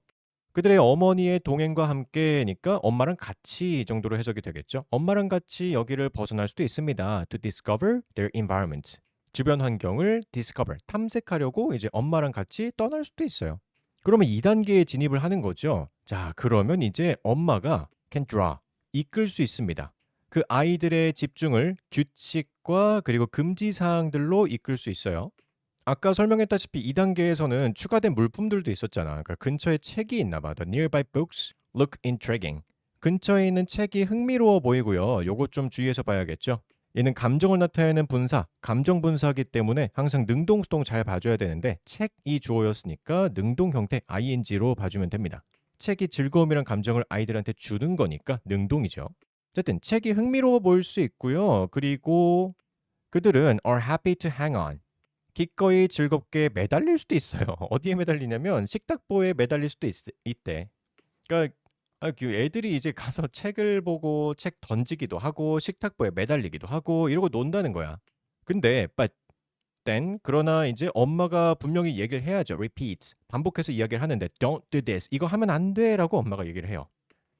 그들의 어머니의 동행과 함께니까 엄마랑 같이 정도로 해석이 되겠죠. 엄마랑 같이 여기를 벗어날 수도 있습니다. To discover their environment. 주변 환경을 discover, 탐색하려고 이제 엄마랑 같이 떠날 수도 있어요. 그러면 2단계에 진입을 하는 거죠. 자, 그러면 이제 엄마가 can draw, 이끌 수 있습니다. 그 아이들의 집중을 규칙과 그리고 금지 사항들로 이끌 수 있어요. 아까 설명했다시피 2단계에서는 추가된 물품들도 있었잖아. 그러니까 근처에 책이 있나 봐. The nearby books look intriguing. 근처에 있는 책이 흥미로워 보이고요. 요것 좀 주의해서 봐야겠죠. 얘는 감정을 나타내는 분사, 감정 분사이기 때문에 항상 능동, 수동 잘 봐줘야 되는데 책이 주어였으니까 능동 형태 ing로 봐주면 됩니다. 책이 즐거움이란 감정을 아이들한테 주는 거니까 능동이죠. 어쨌든 책이 흥미로워 보일 수 있고요. 그리고 그들은 are happy to hang on. 기꺼이 즐겁게 매달릴 수도 있어요. 어디에 매달리냐면 식탁보에 매달릴 수도 있대. 그러니까 그 애들이 이제 가서 책을 보고 책 던지기도 하고 식탁보에 매달리기도 하고 이러고 논다는 거야. 근데 but then 그러나 이제 엄마가 분명히 얘기를 해야죠. repeat. 반복해서 이야기를 하는데 don't do this. 이거 하면 안 돼라고 엄마가 얘기를 해요.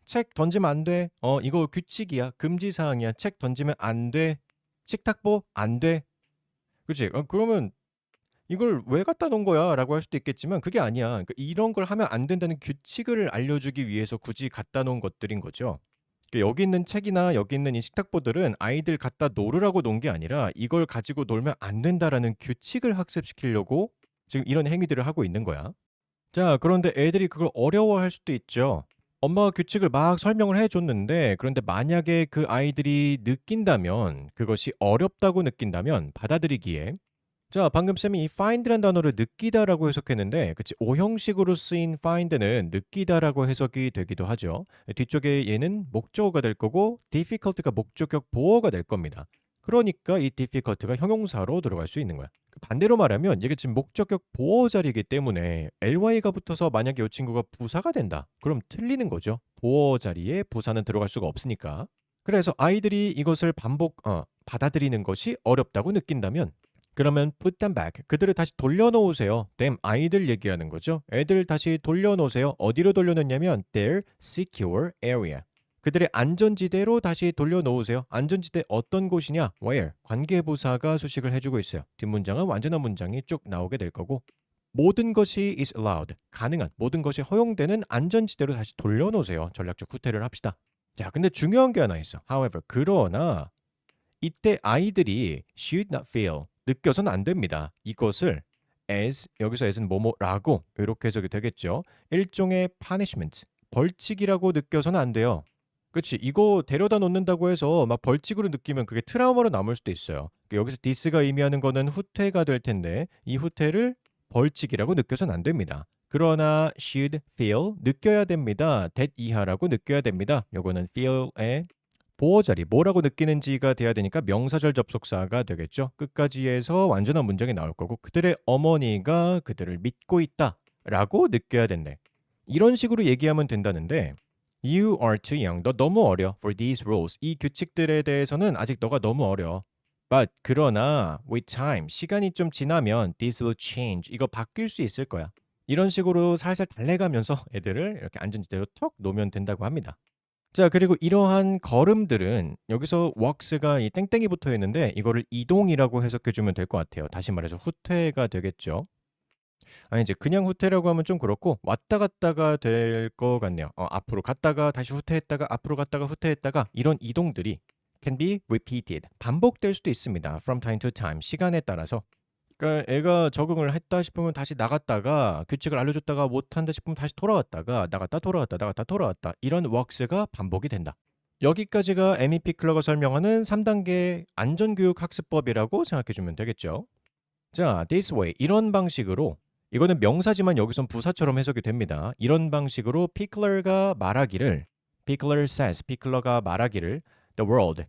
책 던지면 안 돼. 이거 규칙이야. 금지 사항이야. 책 던지면 안 돼. 식탁보 안 돼. 그치? 그러면 이걸 왜 갖다 놓은 거야? 라고 할 수도 있겠지만 그게 아니야. 그러니까 이런 걸 하면 안 된다는 규칙을 알려주기 위해서 굳이 갖다 놓은 것들인 거죠. 그러니까 여기 있는 책이나 여기 있는 이 식탁보들은 아이들 갖다 놓으라고 놓은 게 아니라 이걸 가지고 놀면 안 된다라는 규칙을 학습시키려고 지금 이런 행위들을 하고 있는 거야. 자, 그런데 애들이 그걸 어려워할 수도 있죠. 엄마가 규칙을 막 설명을 해줬는데 그런데 만약에 그 아이들이 느낀다면 그것이 어렵다고 느낀다면 받아들이기에 자, 방금 쌤이 이 find란 단어를 느끼다라고 해석했는데 그치 오형식으로 쓰인 find는 느끼다라고 해석이 되기도 하죠. 뒤쪽에 얘는 목적어가 될 거고 difficult가 목적격 보어가 될 겁니다. 그러니까 이 difficult가 형용사로 들어갈 수 있는 거야. 반대로 말하면 이게 지금 목적격 보어 자리이기 때문에 ly가 붙어서 만약에 이 친구가 부사가 된다. 그럼 틀리는 거죠. 보어 자리에 부사는 들어갈 수가 없으니까. 그래서 아이들이 이것을 받아들이는 것이 어렵다고 느낀다면 그러면 put them back. 그들을 다시 돌려놓으세요. them, 아이들 얘기하는 거죠. 애들 다시 돌려놓으세요. 어디로 돌려놓냐면 their secure area. 그들의 안전지대로 다시 돌려놓으세요. 안전지대 어떤 곳이냐? where. 관계부사가 수식을 해주고 있어요. 뒷문장은 완전한 문장이 쭉 나오게 될 거고 모든 것이 is allowed. 가능한 모든 것이 허용되는 안전지대로 다시 돌려놓으세요. 전략적 후퇴를 합시다. 자, 근데 중요한 게 하나 있어. However, 그러나 이때 아이들이 should not feel 느껴서는 안 됩니다. 이것을 as 여기서 as는 뭐뭐라고 이렇게 해석이 되겠죠. 일종의 punishment 벌칙이라고 느껴서는 안 돼요. 그치 이거 데려다 놓는다고 해서 막 벌칙으로 느끼면 그게 트라우마로 남을 수도 있어요. 여기서 this가 의미하는 거는 후퇴가 될 텐데 이 후퇴를 벌칙이라고 느껴서는 안 됩니다. 그러나 should feel 느껴야 됩니다. that 이하라고 느껴야 됩니다. 요거는 feel의 보어자리 뭐라고 느끼는지가 돼야 되니까 명사절 접속사가 되겠죠. 끝까지 해서 완전한 문장이 나올 거고 그들의 어머니가 그들을 믿고 있다 라고 느껴야 된대. 이런 식으로 얘기하면 된다는데 You are too young. 너 너무 어려. For these rules. 이 규칙들에 대해서는 아직 너가 너무 어려. But 그러나 with time 시간이 좀 지나면 this will change. 이거 바뀔 수 있을 거야. 이런 식으로 살살 달래가면서 애들을 이렇게 안전지대로 톡 놓으면 된다고 합니다. 자, 그리고 이러한 걸음들은 여기서 walks가 이 땡땡이 붙어 있는데 이거를 이동이라고 해석해 주면 될 것 같아요. 다시 말해서 후퇴가 되겠죠. 아니 이제 그냥 후퇴라고 하면 좀 그렇고 왔다 갔다가 될 것 같네요. 앞으로 갔다가 다시 후퇴했다가 앞으로 갔다가 후퇴했다가 이런 이동들이 can be repeated 반복될 수도 있습니다. From time to time 시간에 따라서. 그러니까 애가 적응을 했다 싶으면 다시 나갔다가 규칙을 알려줬다가 못한다 싶으면 다시 돌아왔다가 나갔다 돌아왔다 나갔다 돌아왔다 이런 웍스가 반복이 된다. 여기까지가 MEP 클러가 설명하는 3단계 안전교육 학습법이라고 생각해주면 되겠죠. 자, this way 이런 방식으로 이거는 명사지만 여기선 부사처럼 해석이 됩니다. 이런 방식으로 피클러가 말하기를 피클러 says 피클러가 말하기를 the world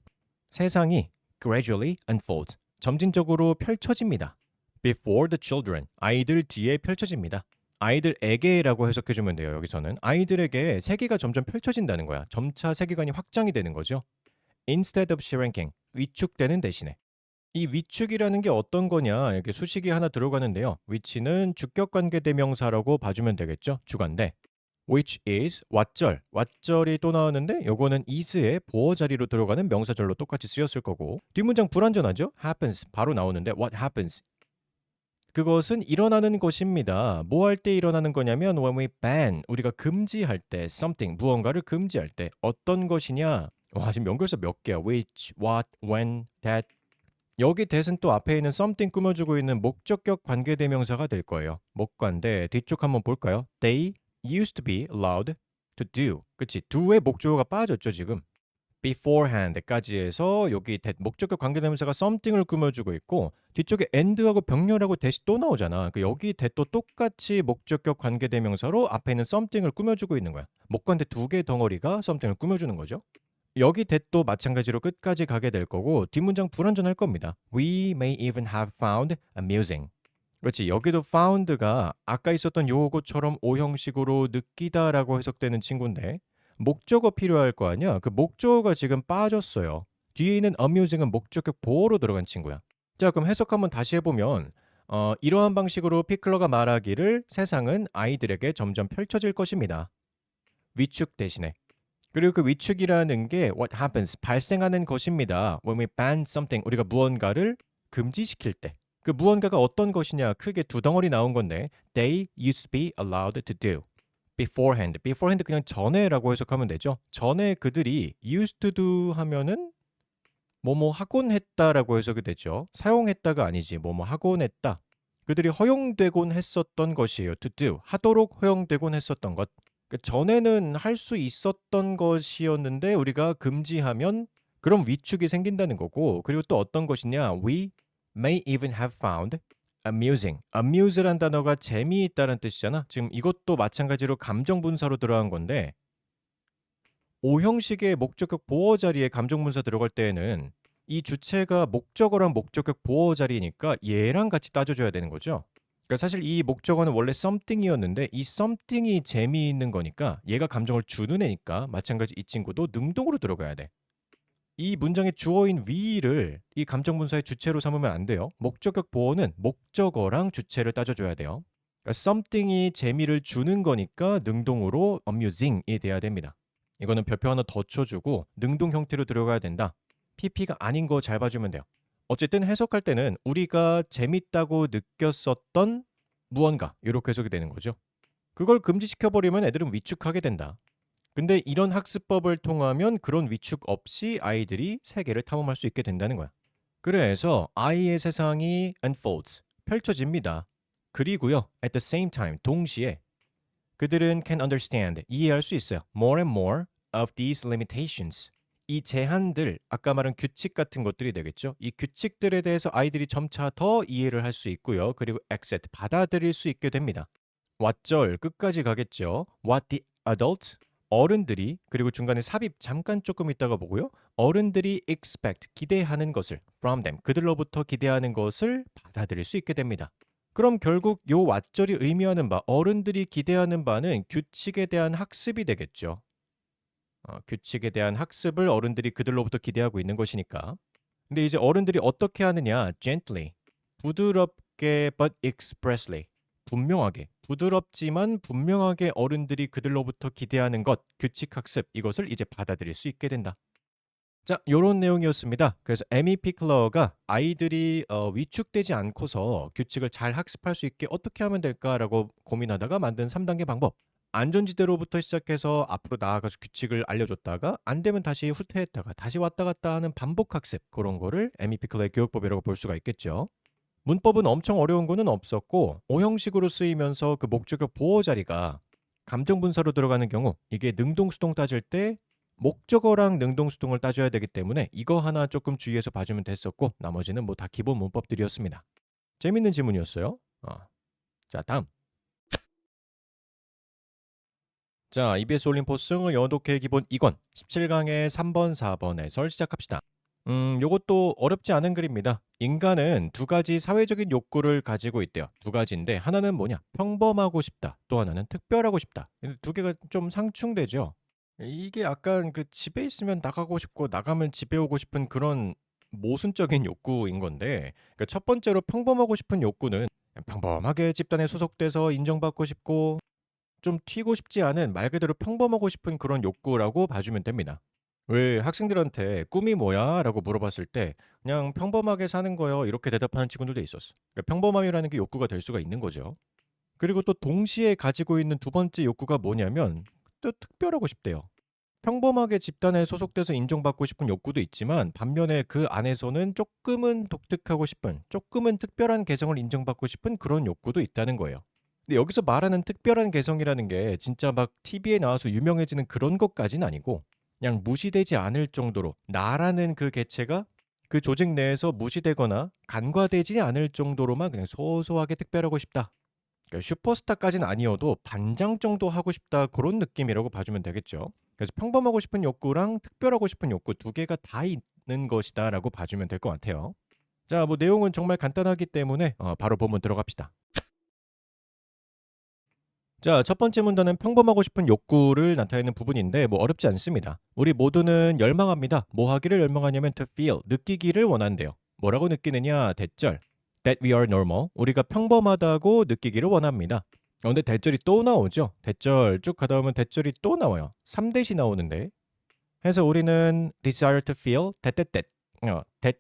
세상이 gradually unfolds 점진적으로 펼쳐집니다. Before the children 아이들 뒤에 펼쳐집니다. 아이들에게라고 해석해주면 돼요. 여기서는 아이들에게 세계가 점점 펼쳐진다는 거야. 점차 세계관이 확장이 되는 거죠. Instead of shrinking 위축되는 대신에 이 위축이라는 게 어떤 거냐 이렇게 수식이 하나 들어가는데요. which는 주격관계대명사라고 봐주면 되겠죠. 주관대 which is 왓절이 또 나왔는데 요거는 is의 보어 자리로 들어가는 명사절로 똑같이 쓰였을 거고 뒷문장 불완전하죠. happens 바로 나오는데 what happens 그것은 일어나는 것입니다. 뭐 할 때 일어나는 거냐면 when we ban 우리가 금지할 때 something 무언가를 금지할 때 어떤 것이냐 와 지금 연결사 몇 개야 which, what, when, that 여기 that은 또 앞에 있는 something 꾸며주고 있는 목적격 관계대명사가 될 거예요. 목관대 뒤쪽 한번 볼까요? They used to be allowed to do 그치 do의 목적어가 빠졌죠 지금 beforehand까지 해서 여기 that 목적격 관계대명사가 something을 꾸며주고 있고 뒤쪽에 and하고 병렬하고 that이 또 나오잖아. 여기 that도 똑같이 목적격 관계대명사로 앞에 있는 something을 꾸며주고 있는 거야. 목관대 두 개 덩어리가 something을 꾸며주는 거죠. 여기 that도 마찬가지로 끝까지 가게 될 거고 뒷문장 불완전할 겁니다. We may even have found amusing. 그렇지. 여기도 found가 아까 있었던 요거처럼 오형식으로 느끼다라고 해석되는 친구인데 목적어 필요할 거 아니야? 그 목적어가 지금 빠졌어요. 뒤에 있는 amusing은 목적격 보어로 들어간 친구야. 자, 그럼 해석 한번 다시 해보면 이러한 방식으로 피클러가 말하기를 세상은 아이들에게 점점 펼쳐질 것입니다. 위축 대신에. 그리고 그 위축이라는 게 what happens 발생하는 것입니다. When we ban something 우리가 무언가를 금지시킬 때. 그 무언가가 어떤 것이냐 크게 두 덩어리 나온 건데 they used to be allowed to do. beforehand 그냥 전에라고 해석하면 되죠. 전에 그들이 used to do 하면은 뭐뭐 하곤 했다라고 해석이 되죠. 사용했다가 아니지 뭐뭐 하곤 했다. 그들이 허용되곤 했었던 것이에요. to do 하도록 허용되곤 했었던 것. 전에는 할 수 있었던 것이었는데 우리가 금지하면 그럼 위축이 생긴다는 거고 그리고 또 어떤 것이냐 we may even have found amusing. amuse란 단어가 재미있다는 뜻이잖아. 지금 이것도 마찬가지로 감정분사로 들어간 건데 오형식의 목적격 보어 자리에 감정분사 들어갈 때에는 이 주체가 목적어랑 목적격 보어 자리니까 얘랑 같이 따져줘야 되는 거죠. 그러니까 사실 이 목적어는 원래 something이었는데 이 something이 재미있는 거니까 얘가 감정을 주는 애니까 마찬가지 이 친구도 능동으로 들어가야 돼. 이 문장의 주어인 we를 이 감정분사의 주체로 삼으면 안 돼요. 목적격 보어는 목적어랑 주체를 따져줘야 돼요. 그러니까 something이 재미를 주는 거니까 능동으로 amusing이 돼야 됩니다. 이거는 별표 하나 더 쳐주고 능동 형태로 들어가야 된다. PP가 아닌 거 잘 봐주면 돼요. 어쨌든 해석할 때는 우리가 재밌다고 느꼈었던 무언가 이렇게 해석이 되는 거죠. 그걸 금지시켜버리면 애들은 위축하게 된다. 근데 이런 학습법을 통하면 그런 위축 없이 아이들이 세계를 탐험할 수 있게 된다는 거야. 그래서 아이의 세상이 unfolds, 펼쳐집니다. 그리고요, at the same time, 동시에 그들은 can understand, 이해할 수 있어요. more and more of these limitations. 이 제한들, 아까 말한 규칙 같은 것들이 되겠죠. 이 규칙들에 대해서 아이들이 점차 더 이해를 할 수 있고요. 그리고 accept, 받아들일 수 있게 됩니다. 왓절 끝까지 가겠죠. What the adults, 어른들이, 그리고 중간에 삽입 잠깐 조금 있다가 보고요. 어른들이 expect, 기대하는 것을 from them, 그들로부터 기대하는 것을 받아들일 수 있게 됩니다. 그럼 결국 요 왓절이 의미하는 바, 어른들이 기대하는 바는 규칙에 대한 학습이 되겠죠. 규칙에 대한 학습을 어른들이 그들로부터 기대하고 있는 것이니까. 근데 이제 어른들이 어떻게 하느냐? gently, 부드럽게 but expressly, 분명하게, 부드럽지만 분명하게 어른들이 그들로부터 기대하는 것, 규칙 학습, 이것을 이제 받아들일 수 있게 된다. 자, 요런 내용이었습니다. 그래서 에미 피클러가 아이들이 위축되지 않고서 규칙을 잘 학습할 수 있게 어떻게 하면 될까라고 고민하다가 만든 3단계 방법. 안전지대로부터 시작해서 앞으로 나아가서 규칙을 알려줬다가 안 되면 다시 후퇴했다가 다시 왔다 갔다 하는 반복 학습, 그런 거를 에미 피클러의 교육법이라고 볼 수가 있겠죠. 문법은 엄청 어려운 거는 없었고 오형식으로 쓰이면서 그 목적어 보호 자리가 감정 분사로 들어가는 경우, 이게 능동수동 따질 때 목적어랑 능동수동을 따져야 되기 때문에 이거 하나 조금 주의해서 봐주면 됐었고, 나머지는 뭐 다 기본 문법들이었습니다. 재밌는 질문이었어요. 자, 다음. 자, EBS 올림포스 영어 독해 기본 2권 17강의 3번, 4번 해설 시작합시다. 요것도 어렵지 않은 글입니다. 인간은 두 가지 사회적인 욕구를 가지고 있대요. 두 가지인데 하나는 뭐냐? 평범하고 싶다. 또 하나는 특별하고 싶다. 두 개가 좀 상충되죠. 이게 약간 그 집에 있으면 나가고 싶고 나가면 집에 오고 싶은 그런 모순적인 욕구인 건데, 그러니까 첫 번째로 평범하고 싶은 욕구는 평범하게 집단에 소속돼서 인정받고 싶고 좀 튀고 싶지 않은 말 그대로 평범하고 싶은 그런 욕구라고 봐주면 됩니다. 왜 학생들한테 꿈이 뭐야? 라고 물어봤을 때 그냥 평범하게 사는 거요, 이렇게 대답하는 친구들도 있었어. 그러니까 평범함이라는 게 욕구가 될 수가 있는 거죠. 그리고 또 동시에 가지고 있는 두 번째 욕구가 뭐냐면 또 특별하고 싶대요. 평범하게 집단에 소속돼서 인정받고 싶은 욕구도 있지만 반면에 그 안에서는 조금은 독특하고 싶은, 조금은 특별한 개성을 인정받고 싶은 그런 욕구도 있다는 거예요. 근데 여기서 말하는 특별한 개성이라는 게 진짜 막 TV에 나와서 유명해지는 그런 것까지는 아니고 그냥 무시되지 않을 정도로, 나라는 그 개체가 그 조직 내에서 무시되거나 간과되지 않을 정도로만 그냥 소소하게 특별하고 싶다. 그러니까 슈퍼스타까지는 아니어도 반장 정도 하고 싶다, 그런 느낌이라고 봐주면 되겠죠. 그래서 평범하고 싶은 욕구랑 특별하고 싶은 욕구 두 개가 다 있는 것이다라고 봐주면 될 것 같아요. 자, 뭐 내용은 정말 간단하기 때문에 바로 본문 들어갑시다. 자, 첫 번째 문단은 평범하고 싶은 욕구를 나타내는 부분인데 뭐 어렵지 않습니다. 우리 모두는 열망합니다. 뭐 하기를 열망하냐면 to feel, 느끼기를 원한대요. 뭐라고 느끼느냐? 대절. That we are normal. 우리가 평범하다고 느끼기를 원합니다. 근데 대절이 또 나오죠. 대절 쭉 가다 보면 대절이 또 나와요. 3대시 나오는데. 해서 우리는 desire to feel, that. that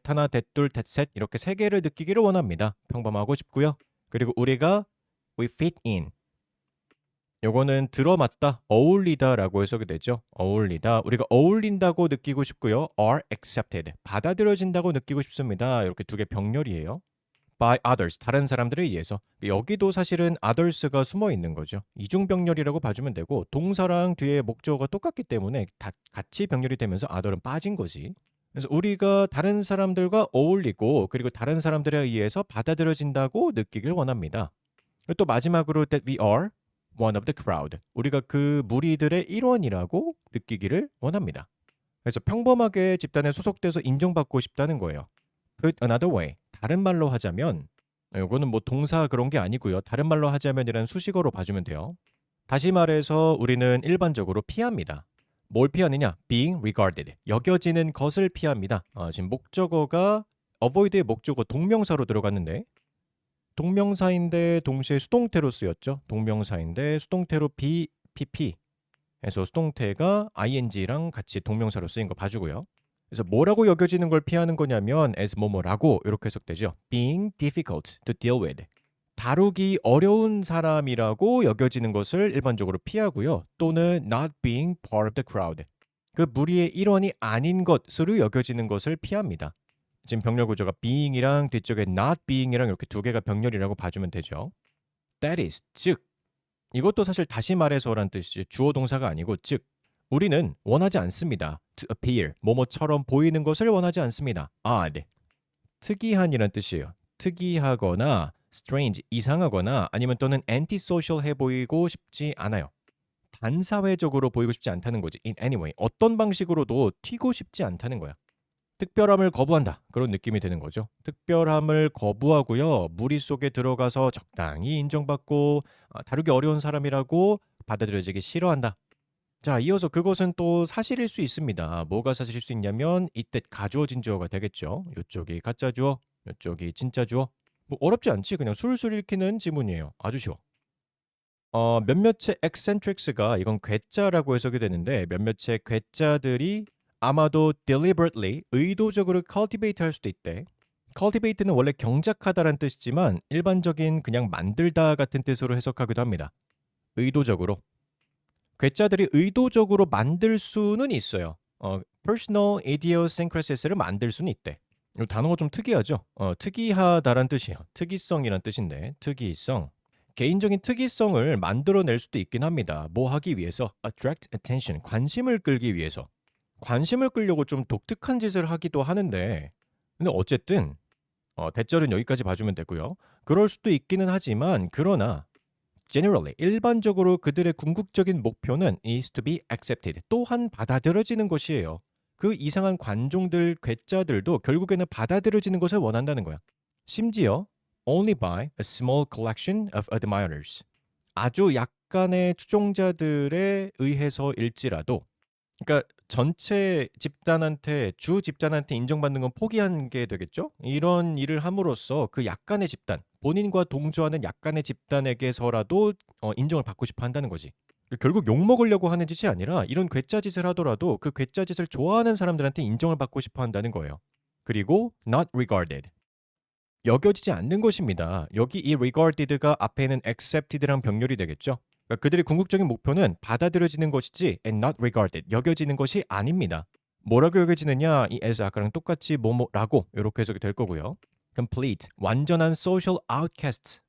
하나, that 둘, that 셋, 이렇게 세 개를 느끼기를 원합니다. 평범하고 싶고요. 그리고 우리가 we fit in. 요거는 들어맞다, 어울리다라고 해석이 되죠. 어울리다. 우리가 어울린다고 느끼고 싶고요. are accepted. 받아들여진다고 느끼고 싶습니다. 이렇게 두 개 병렬이에요. by others, 다른 사람들에 의해서. 여기도 사실은 others가 숨어 있는 거죠. 이중병렬이라고 봐주면 되고 동사랑 뒤에 목적어가 똑같기 때문에 다 같이 병렬이 되면서 other은 빠진 거지. 그래서 우리가 다른 사람들과 어울리고 그리고 다른 사람들에 의해서 받아들여진다고 느끼길 원합니다. 그리고 또 마지막으로 that we are one of the crowd. 우리가 그 무리들의 일원이라고 느끼기를 원합니다. 그래서 평범하게 집단에 소속돼서 인정받고 싶다는 거예요. Put another way. 다른 말로 하자면, 이거는 뭐 동사 그런 게 아니고요. 다른 말로 하자면이란 수식어로 봐주면 돼요. 다시 말해서 우리는 일반적으로 피합니다. 뭘 피하느냐? Being regarded. 여겨지는 것을 피합니다. 지금 목적어가 avoid의 목적어 동명사로 들어갔는데 동명사인데 동시에 수동태로 쓰였죠. 동명사인데 수동태로 be, pp 해서 수동태가 ing랑 같이 동명사로 쓰인 거 봐주고요. 그래서 뭐라고 여겨지는 걸 피하는 거냐면 as 뭐뭐라고 이렇게 해석되죠. Being difficult to deal with. 다루기 어려운 사람이라고 여겨지는 것을 일반적으로 피하고요. 또는 not being part of the crowd. 그 무리의 일원이 아닌 것으로 여겨지는 것을 피합니다. 지금 병렬 구조가 being이랑 뒤쪽에 not being이랑 이렇게 두 개가 병렬이라고 봐주면 되죠. That is, 즉 이것도 사실 다시 말해서란 뜻이지 주어 동사가 아니고 즉 우리는 원하지 않습니다. To appear, 뭐뭐처럼 보이는 것을 원하지 않습니다. odd, 특이한이란 뜻이에요. 특이하거나 strange, 이상하거나 아니면 또는 antisocial해 보이고 싶지 않아요. 반사회적으로 보이고 싶지 않다는 거지. In any way, 어떤 방식으로도 튀고 싶지 않다는 거야. 특별함을 거부한다. 그런 느낌이 드는 거죠. 특별함을 거부하고요. 무리 속에 들어가서 적당히 인정받고 다루기 어려운 사람이라고 받아들여지기 싫어한다. 자, 이어서 그것은 또 사실일 수 있습니다. 뭐가 사실일 수 있냐면 이때 가주어진 주어가 되겠죠. 이쪽이 가짜 주어, 이쪽이 진짜 주어. 뭐 어렵지 않지? 그냥 술술 읽히는 지문이에요. 아주 쉬워. 몇몇의 eccentrics가 이건 괴짜라고 해석이 되는데 몇몇의 괴짜들이 아마도 deliberately, 의도적으로 cultivate 할 수도 있대. cultivate는 원래 경작하다란 뜻이지만 일반적인 그냥 만들다 같은 뜻으로 해석하기도 합니다. 의도적으로. 괴짜들이 의도적으로 만들 수는 있어요. personal idiosyncrasies를 만들 수는 있대. 이 단어가 좀 특이하죠? 특이하다란 뜻이에요. 특이성이란 뜻인데 특이성. 개인적인 특이성을 만들어낼 수도 있긴 합니다. 뭐 하기 위해서? attract attention, 관심을 끌기 위해서. 관심을 끌려고 좀 독특한 짓을 하기도 하는데 근데 어쨌든 대절은 여기까지 봐주면 되고요. 그럴 수도 있기는 하지만 그러나 generally, 일반적으로 그들의 궁극적인 목표는 is to be accepted, 또한 받아들여지는 것이에요. 그 이상한 관종들, 괴짜들도 결국에는 받아들여지는 것을 원한다는 거야. 심지어 only by a small collection of admirers. 아주 약간의 추종자들에 의해서일지라도 그러니까 전체 집단한테 주 집단한테 인정받는 건 포기한 게 되겠죠? 이런 일을 함으로써 그 약간의 집단, 본인과 동조하는 약간의 집단에게서라도 인정을 받고 싶어 한다는 거지. 결국 욕먹으려고 하는 짓이 아니라 이런 괴짜 짓을 하더라도 그 괴짜 짓을 좋아하는 사람들한테 인정을 받고 싶어 한다는 거예요. 그리고 not regarded. 여겨지지 않는 것입니다. 여기 이 regarded가 앞에는 accepted랑 병렬이 되겠죠? 그러니까 그들의 궁극적인 목표는 받아들여지는 것이지 and not regarded, 여겨지는 것이 아닙니다. 뭐라고 여겨지느냐? 이 as 아까랑 똑같이 뭐뭐라고 이렇게 해석이 될 거고요. complete, 완전한 social outcasts,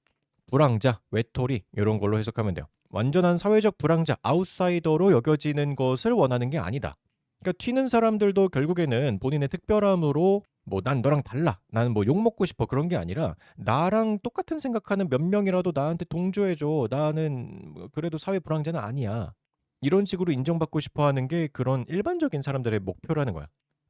불황자, 외톨이 이런 걸로 해석하면 돼요. 완전한 사회적 불황자, 아웃사이더로 여겨지는 것을 원하는 게 아니다. 그러니까 튀는 사람들도 결국에는 본인의 특별함으로 뭐 난 너랑 달라, 나는 뭐 욕 먹고 싶어 그런 게 아니라 나랑 똑같은 생각하는 몇 명이라도 나한테 동조해줘, 나는 뭐 그래도 사회 불황자는 아니야, 이런 식으로 인정받고 싶어 하는 게 그런 일반적인 사람들의 목표라는 거야.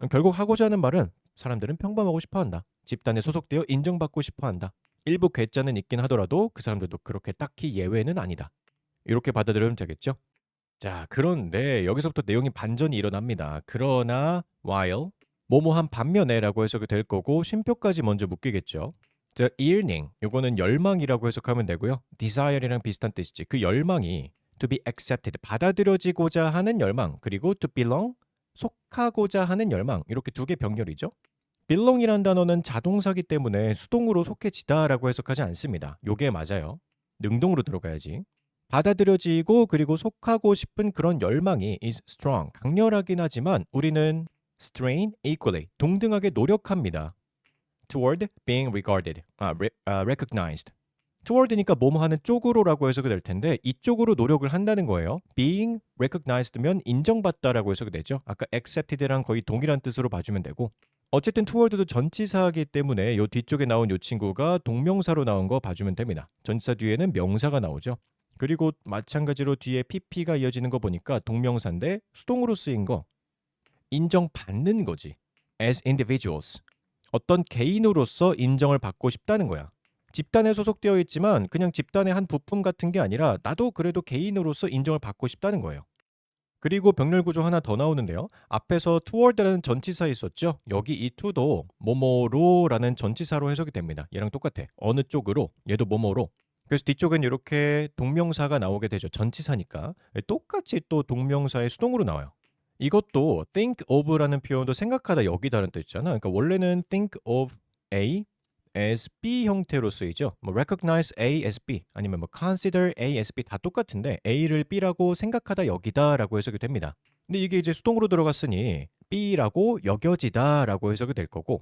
결국 하고자 하는 말은 사람들은 평범하고 싶어 한다, 집단에 소속되어 인정받고 싶어 한다. 일부 괴짜는 있긴 하더라도 그 사람들도 그렇게 딱히 예외는 아니다. 이렇게 받아들이면 되겠죠? 자, 그런데 여기서부터 내용이 반전이 일어납니다. 그러나 while 뭐뭐한 반면에라고 해석이 될 거고 쉼표까지 먼저 묶이겠죠. The yearning, 요거는 열망이라고 해석하면 되고요. desire이랑 비슷한 뜻이지. 그 열망이 to be accepted, 받아들여지고자 하는 열망, 그리고 to belong, 속하고자 하는 열망, 이렇게 두 개 병렬이죠. belong이란 단어는 자동사기 때문에 수동으로 속해지다라고 해석하지 않습니다. 요게 맞아요. 능동으로 들어가야지. 받아들여지고 그리고 속하고 싶은 그런 열망이 is strong, 강렬하긴 하지만 우리는 strain equally, 동등하게 노력합니다. toward being regarded, recognized. toward니까 뭐뭐 하는 쪽으로라고 해석이 될 텐데 이쪽으로 노력을 한다는 거예요. being recognized면 인정받다라고 해석이 되죠. 아까 accepted랑 거의 동일한 뜻으로 봐주면 되고 어쨌든 toward도 전치사이기 때문에 요 뒤쪽에 나온 요 친구가 동명사로 나온 거 봐주면 됩니다. 전치사 뒤에는 명사가 나오죠. 그리고 마찬가지로 뒤에 pp가 이어지는 거 보니까 동명사인데 수동으로 쓰인 거 인정받는 거지. as individuals. 어떤 개인으로서 인정을 받고 싶다는 거야. 집단에 소속되어 있지만 그냥 집단의 한 부품 같은 게 아니라 나도 그래도 개인으로서 인정을 받고 싶다는 거예요. 그리고 병렬 구조 하나 더 나오는데요. 앞에서 toward라는 전치사 있었죠. 여기 이 to도 뭐뭐로라는 전치사로 해석이 됩니다. 얘랑 똑같아. 어느 쪽으로, 얘도 뭐뭐로. 그래서 뒤쪽엔 이렇게 동명사가 나오게 되죠. 전치사니까. 똑같이 또 동명사의 수동으로 나와요. 이것도 think of라는 표현도 생각하다 여기다는 뜻이잖아. 그러니까 원래는 think of A as B 형태로 쓰이죠. 뭐 recognize A as B 아니면 뭐 consider A as B 다 똑같은데 A를 B라고 생각하다 여기다라고 해석이 됩니다. 근데 이게 이제 수동으로 들어갔으니 B라고 여겨지다라고 해석이 될 거고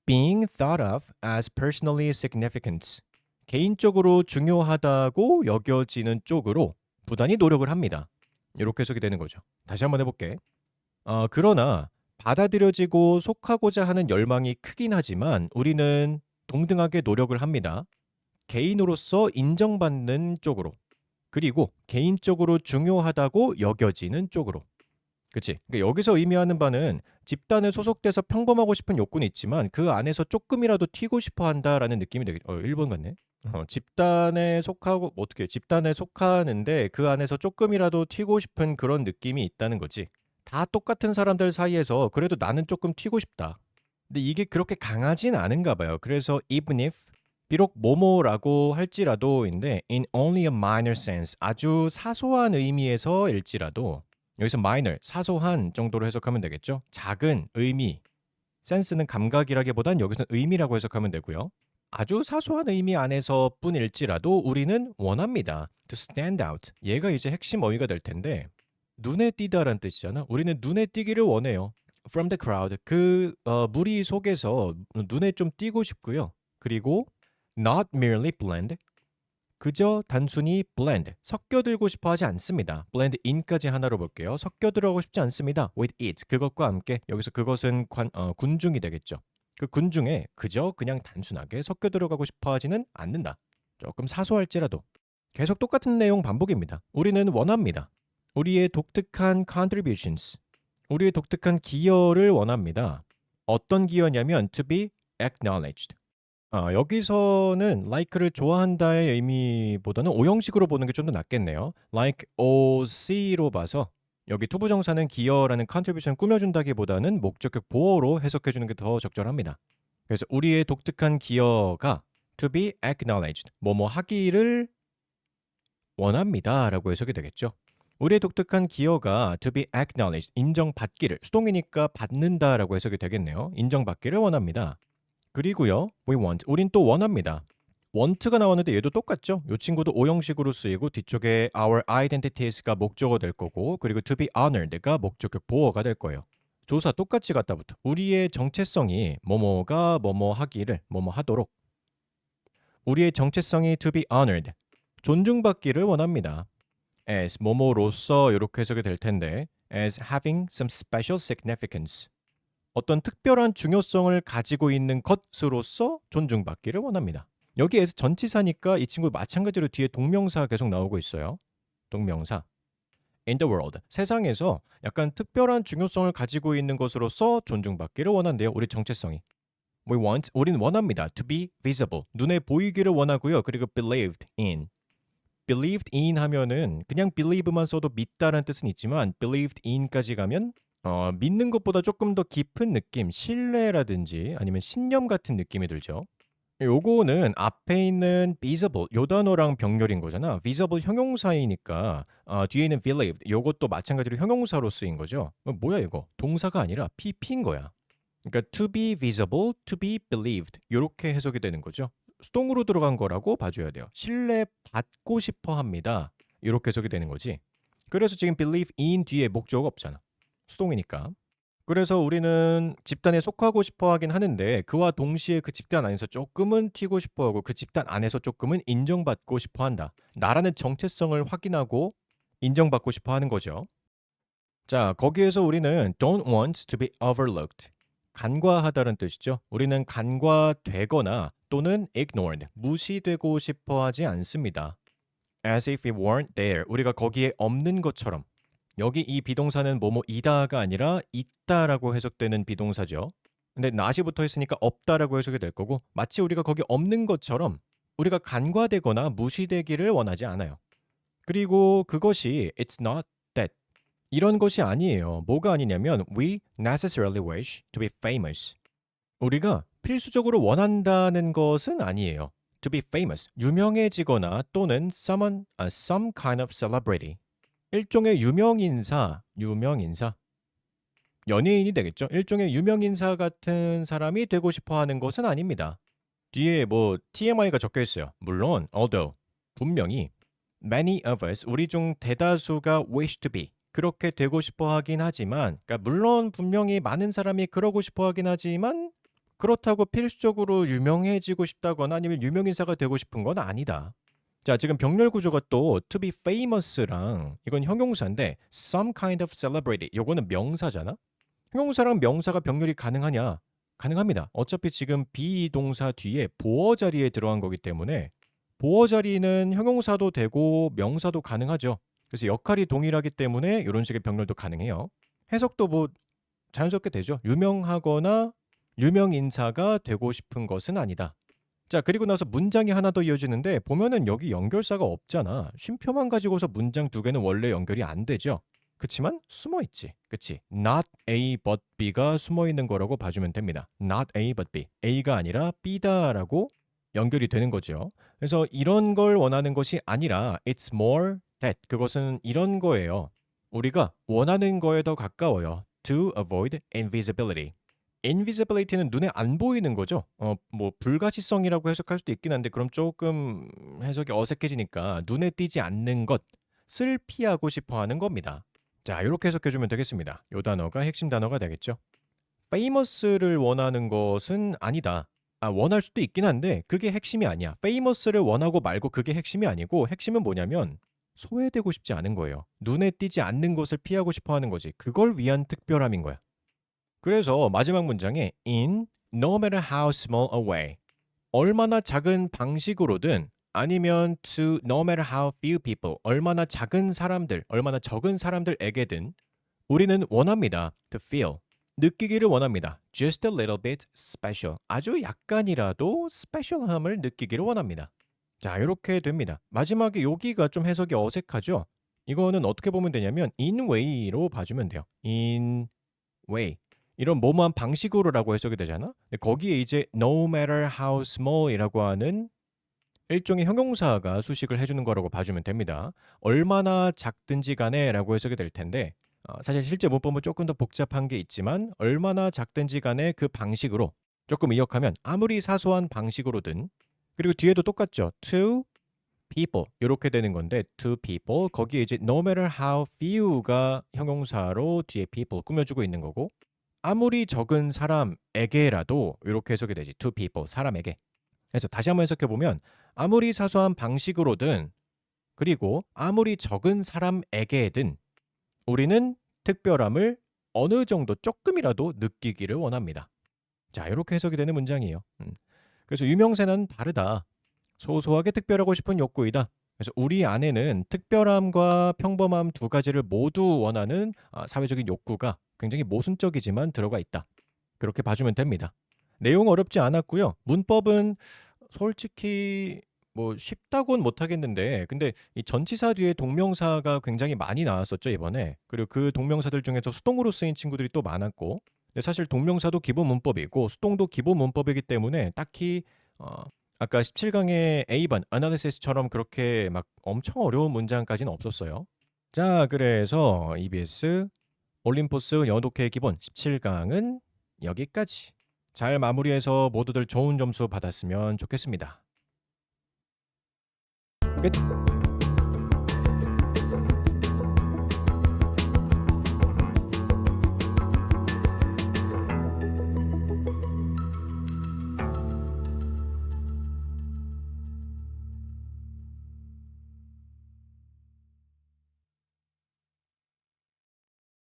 being thought of as personally significant 개인적으로 중요하다고 여겨지는 쪽으로 부단히 노력을 합니다. 이렇게 해석이 되는 거죠. 다시 한번 해볼게. 그러나 받아들여지고 속하고자 하는 열망이 크긴 하지만 우리는 동등하게 노력을 합니다. 개인으로서 인정받는 쪽으로 그리고 개인적으로 중요하다고 여겨지는 쪽으로. 그치? 그러니까 여기서 의미하는 바는 집단에 소속돼서 평범하고 싶은 욕구는 있지만 그 안에서 조금이라도 튀고 싶어 한다라는 느낌이 되겠. 일본 같네. 집단에 속하고 어떻게 집단에 속하는데 그 안에서 조금이라도 튀고 싶은 그런 느낌이 있다는 거지. 다 똑같은 사람들 사이에서 그래도 나는 조금 튀고 싶다. 근데 이게 그렇게 강하진 않은가 봐요. 그래서 even if 비록 뭐뭐라고 할지라도인데 in only a minor sense 아주 사소한 의미에서일지라도 여기서 minor 사소한 정도로 해석하면 되겠죠. 작은 의미 센스는 감각이라기보단 여기서 의미라고 해석하면 되고요. 아주 사소한 의미 안에서 뿐일지라도 우리는 원합니다. to stand out. 얘가 이제 핵심 어휘가 될 텐데 눈에 띄다란 뜻이잖아. 우리는 눈에 띄기를 원해요. from the crowd. 그 무리 속에서 눈에 좀 띄고 싶고요. 그리고 not merely blend. 그저 단순히 blend, 섞여들고 싶어 하지 않습니다. blend in까지 하나로 볼게요. 섞여들어가고 싶지 않습니다. with it, 그것과 함께. 여기서 그것은 군중이 되겠죠. 그 군중에 그저 그냥 단순하게 섞여들어가고 싶어 하지는 않는다. 조금 사소할지라도. 계속 똑같은 내용 반복입니다. 우리는 원합니다. 우리의 독특한 contributions, 우리의 독특한 기여를 원합니다. 어떤 기여냐면 to be acknowledged. 여기서는 like를 좋아한다의 의미보다는 오형식으로 보는 게 좀 더 낫겠네요. like OC로 봐서 여기 투부정사는 기여라는 contribution 꾸며준다기보다는 목적격 보어로 해석해주는 게 더 적절합니다. 그래서 우리의 독특한 기여가 to be acknowledged, 뭐뭐 하기를 원합니다 라고 해석이 되겠죠. 우리의 독특한 기여가 to be acknowledged, 인정받기를, 수동이니까 받는다라고 해석이 되겠네요. 인정받기를 원합니다. 그리고요, we want, 우린 또 원합니다. want가 나왔는데 얘도 똑같죠? 이 친구도 오형식으로 쓰이고 뒤쪽에 our identities가 목적어 될 거고 그리고 to be honored가 목적격 보어가 될 거예요. 조사 똑같이 갖다 붙어. 우리의 정체성이 뭐뭐가 뭐뭐 하기를 뭐뭐 하도록 우리의 정체성이 to be honored, 존중받기를 원합니다. as 뭐뭐로서 이렇게 해석이 될 텐데 as having some special significance, 어떤 특별한 중요성을 가지고 있는 것으로서 존중받기를 원합니다. 여기에서 전치사니까 이 친구 마찬가지로 뒤에 동명사 계속 나오고 있어요. 동명사. in the world, 세상에서 약간 특별한 중요성을 가지고 있는 것으로서 존중받기를 원한대요. 우리 정체성이. we want, 우리는 원합니다. to be visible, 눈에 보이기를 원하고요. 그리고 believed in. believed in 하면은 그냥 believe만 써도 믿다라는 뜻은 있지만 believed in까지 가면 믿는 것보다 조금 더 깊은 느낌, 신뢰라든지 아니면 신념 같은 느낌이 들죠. 요거는 앞에 있는 visible 요 단어랑 병렬인 거잖아. visible 형용사이니까 뒤에 있는 believed 요것도 마찬가지로 형용사로 쓰인 거죠. 뭐야 이거? 동사가 아니라 PP인 거야. 그러니까 to be visible, to be believed 요렇게 해석이 되는 거죠. 수동으로 들어간 거라고 봐줘야 돼요. 신뢰받고 싶어 합니다. 이렇게 해석이 되는 거지. 그래서 지금 believe in 뒤에 목적어가 없잖아. 수동이니까. 그래서 우리는 집단에 속하고 싶어 하긴 하는데 그와 동시에 그 집단 안에서 조금은 튀고 싶어 하고 그 집단 안에서 조금은 인정받고 싶어 한다. 나라는 정체성을 확인하고 인정받고 싶어 하는 거죠. 자, 거기에서 우리는 don't want to be overlooked. 간과하다는 뜻이죠. 우리는 간과되거나 또는 ignored, 무시되고 싶어 하지 않습니다. as if it weren't there, 우리가 거기에 없는 것처럼. 여기 이 비동사는 뭐뭐이다가 아니라 있다라고 해석되는 비동사죠. 근데 not이 붙어 있으니까 없다라고 해석이 될 거고 마치 우리가 거기 없는 것처럼 우리가 간과되거나 무시되기를 원하지 않아요. 그리고 그것이 it's not that 이런 것이 아니에요. 뭐가 아니냐면 we necessarily wish to be famous. 우리가 필수적으로 원한다는 것은 아니에요. to be famous, 유명해지거나 또는 some kind of celebrity. 일종의 유명인사, 연예인이 되겠죠. 일종의 유명인사 같은 사람이 되고 싶어 하는 것은 아닙니다. 뒤에 뭐 TMI가 적혀 있어요. 물론 although 분명히 many of us 우리 중 대다수가 wish to be 그렇게 되고 싶어 하긴 하지만 그러니까 물론 분명히 많은 사람이 그러고 싶어 하긴 하지만 그렇다고 필수적으로 유명해지고 싶다거나 아니면 유명인사가 되고 싶은 건 아니다. 자, 지금 병렬 구조가 또 to be famous랑 이건 형용사인데 some kind of celebrity 요거는 명사잖아. 형용사랑 명사가 병렬이 가능하냐? 가능합니다. 어차피 지금 비동사 뒤에 보어 자리에 들어간 거기 때문에 보어 자리는 형용사도 되고 명사도 가능하죠. 그래서 역할이 동일하기 때문에 이런 식의 병렬도 가능해요. 해석도 뭐 자연스럽게 되죠. 유명하거나 유명인사가 되고 싶은 것은 아니다. 자, 그리고 나서 문장이 하나 더 이어지는데 보면은 여기 연결사가 없잖아. 쉼표만 가지고서 문장 두 개는 원래 연결이 안 되죠. 그치만 숨어 있지. 그치? Not A but B가 숨어 있는 거라고 봐주면 됩니다. Not A but B. A가 아니라 B다라고 연결이 되는 거죠. 그래서 이런 걸 원하는 것이 아니라 It's more that. 그것은 이런 거예요. 우리가 원하는 거에 더 가까워요. To avoid invisibility. invisibility는 눈에 안 보이는 거죠. 뭐 불가시성이라고 해석할 수도 있긴 한데 그럼 조금 해석이 어색해지니까 눈에 띄지 않는 것을 피하고 싶어 하는 겁니다. 자, 이렇게 해석해 주면 되겠습니다. 요 단어가 핵심 단어가 되겠죠. famous를 원하는 것은 아니다. 원할 수도 있긴 한데 그게 핵심이 아니야. famous를 원하고 말고 그게 핵심이 아니고 핵심은 뭐냐면 소외되고 싶지 않은 거예요. 눈에 띄지 않는 것을 피하고 싶어 하는 거지. 그걸 위한 특별함인 거야. 그래서 마지막 문장에 in no matter how small a way 얼마나 작은 방식으로든 아니면 to no matter how few people 얼마나 작은 사람들 얼마나 적은 사람들에게든 우리는 원합니다. to feel 느끼기를 원합니다. just a little bit special 아주 약간이라도 스페셜함을 느끼기를 원합니다. 자, 이렇게 됩니다. 마지막에 여기가 좀 해석이 어색하죠? 이거는 어떻게 보면 되냐면 in way로 봐주면 돼요. in way 이런 뭐뭐한 방식으로라고 해석이 되잖아. 근데 거기에 이제 no matter how small이라고 하는 일종의 형용사가 수식을 해주는 거라고 봐주면 됩니다. 얼마나 작든지 간에라고 해석이 될 텐데 사실 실제 문법은 조금 더 복잡한 게 있지만 얼마나 작든지 간에 그 방식으로 조금 이역하면 아무리 사소한 방식으로든 그리고 뒤에도 똑같죠. to people 이렇게 되는 건데 to people 거기에 이제 no matter how few가 형용사로 뒤에 people 꾸며주고 있는 거고 아무리 적은 사람에게라도 이렇게 해석이 되지. to people, 사람에게. 그래서 다시 한번 해석해 보면 아무리 사소한 방식으로든 그리고 아무리 적은 사람에게든 우리는 특별함을 어느 정도 조금이라도 느끼기를 원합니다. 자, 이렇게 해석이 되는 문장이에요. 그래서 유명세는 다르다. 소소하게 특별하고 싶은 욕구이다. 그래서 우리 안에는 특별함과 평범함 두 가지를 모두 원하는 사회적인 욕구가 굉장히 모순적이지만 들어가 있다. 그렇게 봐주면 됩니다. 내용 어렵지 않았고요. 문법은 솔직히 뭐 쉽다고는 못하겠는데 근데 이 전치사 뒤에 동명사가 굉장히 많이 나왔었죠 이번에. 그리고 그 동명사들 중에서 수동으로 쓰인 친구들이 또 많았고 근데 사실 동명사도 기본 문법이고 수동도 기본 문법이기 때문에 딱히 아까 17강의 A번 Analysis처럼 그렇게 막 엄청 어려운 문장까지는 없었어요. 자, 그래서 EBS 올림포스 영어 독해 기본 17강은 여기까지. 잘 마무리해서 모두들 좋은 점수 받았으면 좋겠습니다. 끝.